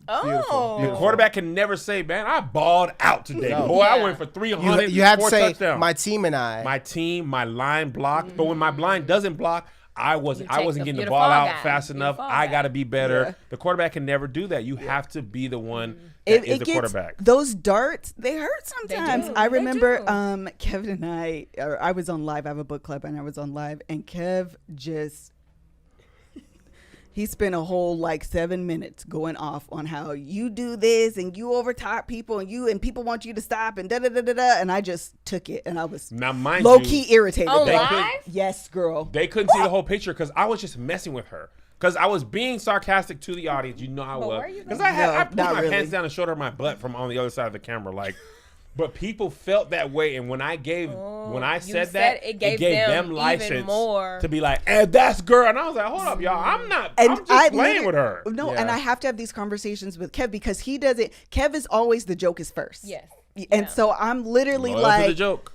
Oh. The quarterback can never say, man, I balled out today. No. Boy, I went for 300. You have to say, touchdowns. my team and I. My team, my line blocked. But when my blind doesn't block, I wasn't getting the you're the ball fall out guy. fast You're enough. the fall I guy. got to be better. Yeah. The quarterback can never do that. You have to be the one that is the quarterback. Those darts, they hurt sometimes. do. I They remember do. Kevin and I was on live. I have a book club and I was on live, and Kev he spent a whole 7 minutes going off on how you do this and you overtalk people and people want you to stop and da-da-da-da-da. And I just took it and I was Now, mind low-key irritated. On They live? could- Yes, girl. They couldn't see the whole picture because I was just messing with her. Because I was being sarcastic to the audience. You know I But was. were you Because though? I put not my really. pants down and showed her my butt from on the other side of the camera. But people felt that way. And when I said that, it gave them even license more. to be like, hey, that's girl. And I was like, hold up, y'all. I'm just playing with her. No, Yeah. and I have to have these conversations with Kev because he does it. Kev is always the joke is first. Yes. And Yeah. so I'm literally Loyal to the joke.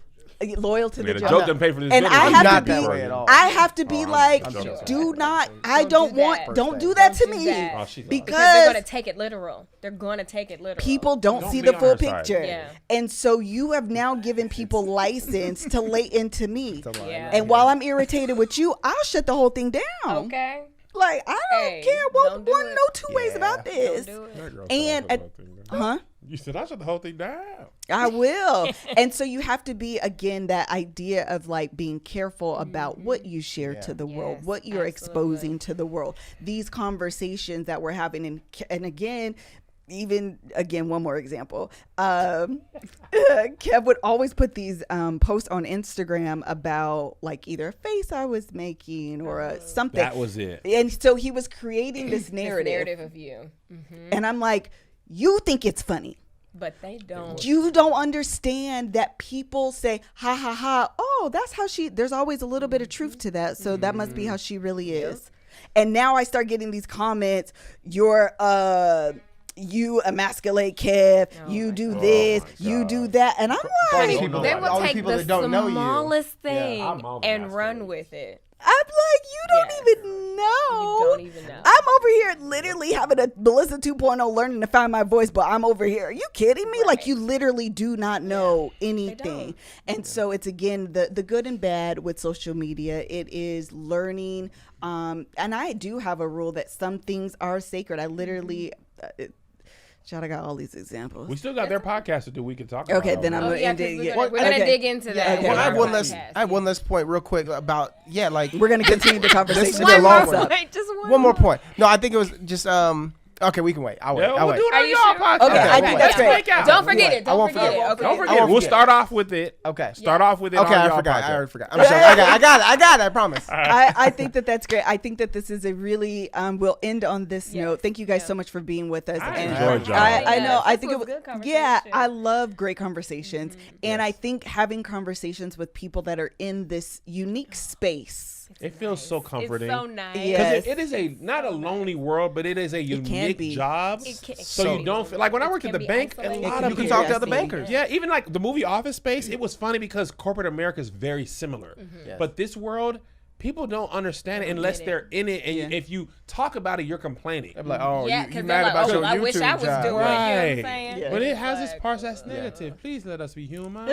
loyal to I mean, the the joke. joke doesn't pay for this And dinner. I It's have not to that be, way at all. I have to be like, I'm joking. do not, Don't don't do want, that. don't do that to Don't do me. that. Oh, she's Because they're going Because to take it literal. They're going to take it literal. people don't Don't see be the on full her side. picture. Yeah. And so you have now given people license to lay into me. Yeah. And while I'm irritated with you, I'll shut the whole thing down. Okay. Like, I don't Hey, care don't do it. no two ways about this. Don't do it. That girl And said I shut the whole thing down. Huh? You said I shut the whole thing down. I will. And so you have to be, again, that idea of being careful about what you share to the world, Yes, what you're absolutely. exposing to the world. These conversations that we're having, and again, one more example. Kev would always put these posts on Instagram about either a face I was making or something. That was it. And so he was creating this This narrative. narrative of you. And I'm like, you think it's funny. But they don't. You don't understand that people say, ha ha ha, oh, that's how there's always a little bit of truth to that. So that must be how she really is. And now I start getting these comments, you emasculate Kev, you do this, you do that. And I'm like, They people will all the take people the that don't know you. smallest Yeah, thing I'm all and about run that. with it. I'm like, you don't Yes. even know. You don't even know. I'm over here literally having a Melissa 2.0 learning to find my voice, but I'm over here. Are you kidding me? Like, Right. you literally do not know anything. don't. And so it's, again, the good and bad with social media. It is learning. And I do have a rule that some things are sacred. I literally... I got all these examples. We still got their podcast to do. We can talk about Okay, it. then I'm Oh, gonna yeah, end 'cause it. we're Yeah. gonna, we're gonna Okay. dig into that. Okay. in Well, I our have one less. podcast. I have one less point, real quick, about We're gonna continue the conversation. This is gonna be a long What's one. up? Wait, just one more point. No, I think it was just Okay, we can wait. I'll wait. Yeah, I'll we'll wait. do it Are on you your sure? podcast. Okay, I think that's great. Make out. Don't forget it. I won't Don't forget forget. it. Okay. Don't forget I it. won't We'll forget. start off with it. Okay. Start off with it. Okay, on I your forgot. podcast. I already forgot. I'm sorry. I got it. I promise. I think that's great. I think that this is a really we'll end on this Yes. note. Thank you guys Yeah. so much for being with us. I And enjoyed y'all. I know. Yes, I this think it was was good yeah. conversation. I love great conversations, and Yes. I think having conversations with people that are in this unique space. It feels so comforting. It's so nice. Yeah. Because it is not a lonely world, but it is a can unique be. job. It can- So you don't feel like when I It worked at can the be bank, a isolating. lot It of can You be can people. talk to other interesting. bankers. Yeah, even like the movie Office Space, it was funny because corporate America is very similar. Mm-hmm. Yes. But this world, people don't understand it unless get it. they're in it. And Yeah. if you talk about it, you're complaining. I'm like, oh, Yeah, you because mad they're about like, your oh, I wish YouTube I was job. doing. You know what I'm Right. saying? Yeah. But it has its Like, parts that's negative. Please let us be human.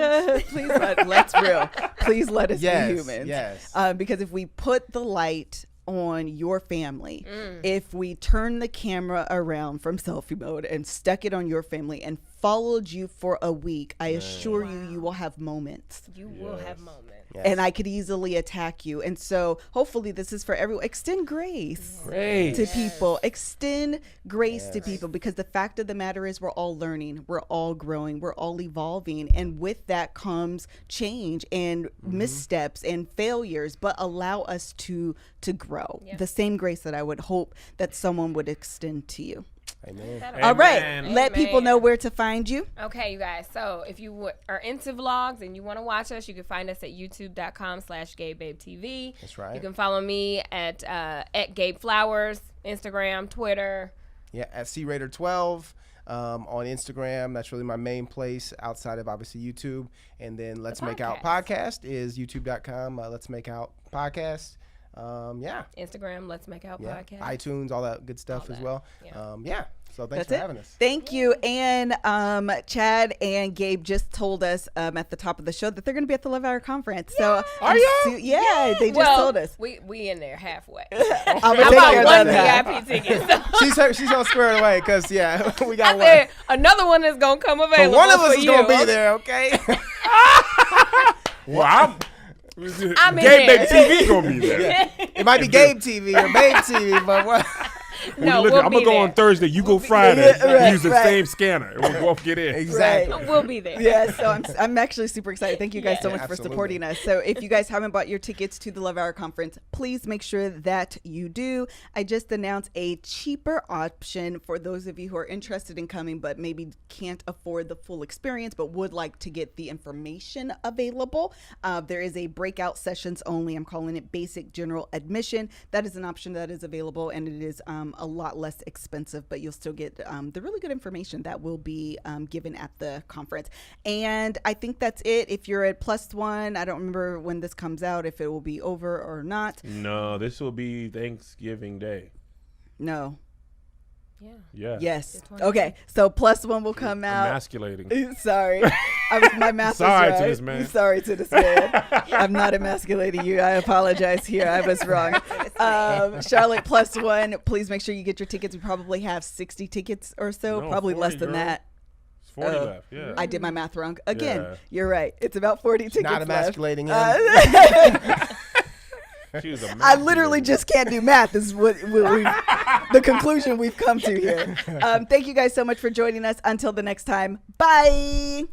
Please let's real. Please let us Yes, be humans. yes. Because if we put the light on your family, if we turn the camera around from selfie mode and stuck it on your family and followed you for a week, I assure you will have moments. You will have moments. Yes. And I could easily attack you. And so hopefully this is for everyone. Extend grace to people. Extend grace to people, because the fact of the matter is we're all learning. We're all growing. We're all evolving. And with that comes change and missteps and failures, but allow us to grow. The same grace that I would hope that someone would extend to you. Amen. All right. Amen. Let people know where to find you. Okay, you guys. So if you are into vlogs and you want to watch us, you can find us at youtube.com/GabeBabeTV. That's right. You can follow me at Gabe Flowers, Instagram, Twitter. Yeah, at CRaider12 on Instagram. That's really my main place outside of obviously YouTube. And then Let's Make Out Podcast is youtube.com. Let's Make Out Podcast. Instagram, Let's Make Out Podcast. iTunes, all that good stuff as well. So thanks for having us. Thank you. And Chad and Gabe just told us at the top of the show that they're going to be at the Love Hour conference. So Are y'all? they just told us. We in there halfway. I'm I gonna take bought care of one that. VIP ticket. So She's gonna square it away because we got I one. said another one is gonna come So available. one of us for is you. gonna be there, okay? Well, I'm in Gabe there. Babe TV gonna be there. It might be Gabe TV or Babe TV, but what? No, Look, we'll I'm be gonna go there. on Thursday. You go Friday. right, Use the right. same scanner. And we'll both get in. Exactly. We'll be there. Yeah, so I'm actually super excited. Thank you guys so much for absolutely. supporting us. So if you guys haven't bought your tickets to the Love Hour conference, please make sure that you do. I just announced a cheaper option for those of you who are interested in coming but maybe can't afford the full experience but would like to get the information available. There is a breakout sessions only. I'm calling it basic general admission. That is an option that is available, and it is a lot less expensive, but you'll still get the really good information that will be given at the conference. And I think that's it. If you're at +1, I don't remember when this comes out, if it will be over or not. No, this will be Thanksgiving Day. No. Yeah. Yes. Okay. So +1 will come out. Emasculating. Sorry. My math Sorry was to right. this man. Sorry to this man. I'm not emasculating you. I apologize here. I was wrong. Charlotte +1. Please make sure you get your tickets. We probably have 60 tickets or so. No, probably 40, less than girl. that. It's 40 left. Yeah. I did my math wrong. Again, Yeah. you're right. It's about 40 tickets Not left. emasculating him. She was a I literally just can't do math. This is what the conclusion we've come to here. Thank you guys so much for joining us. Until the next time. Bye.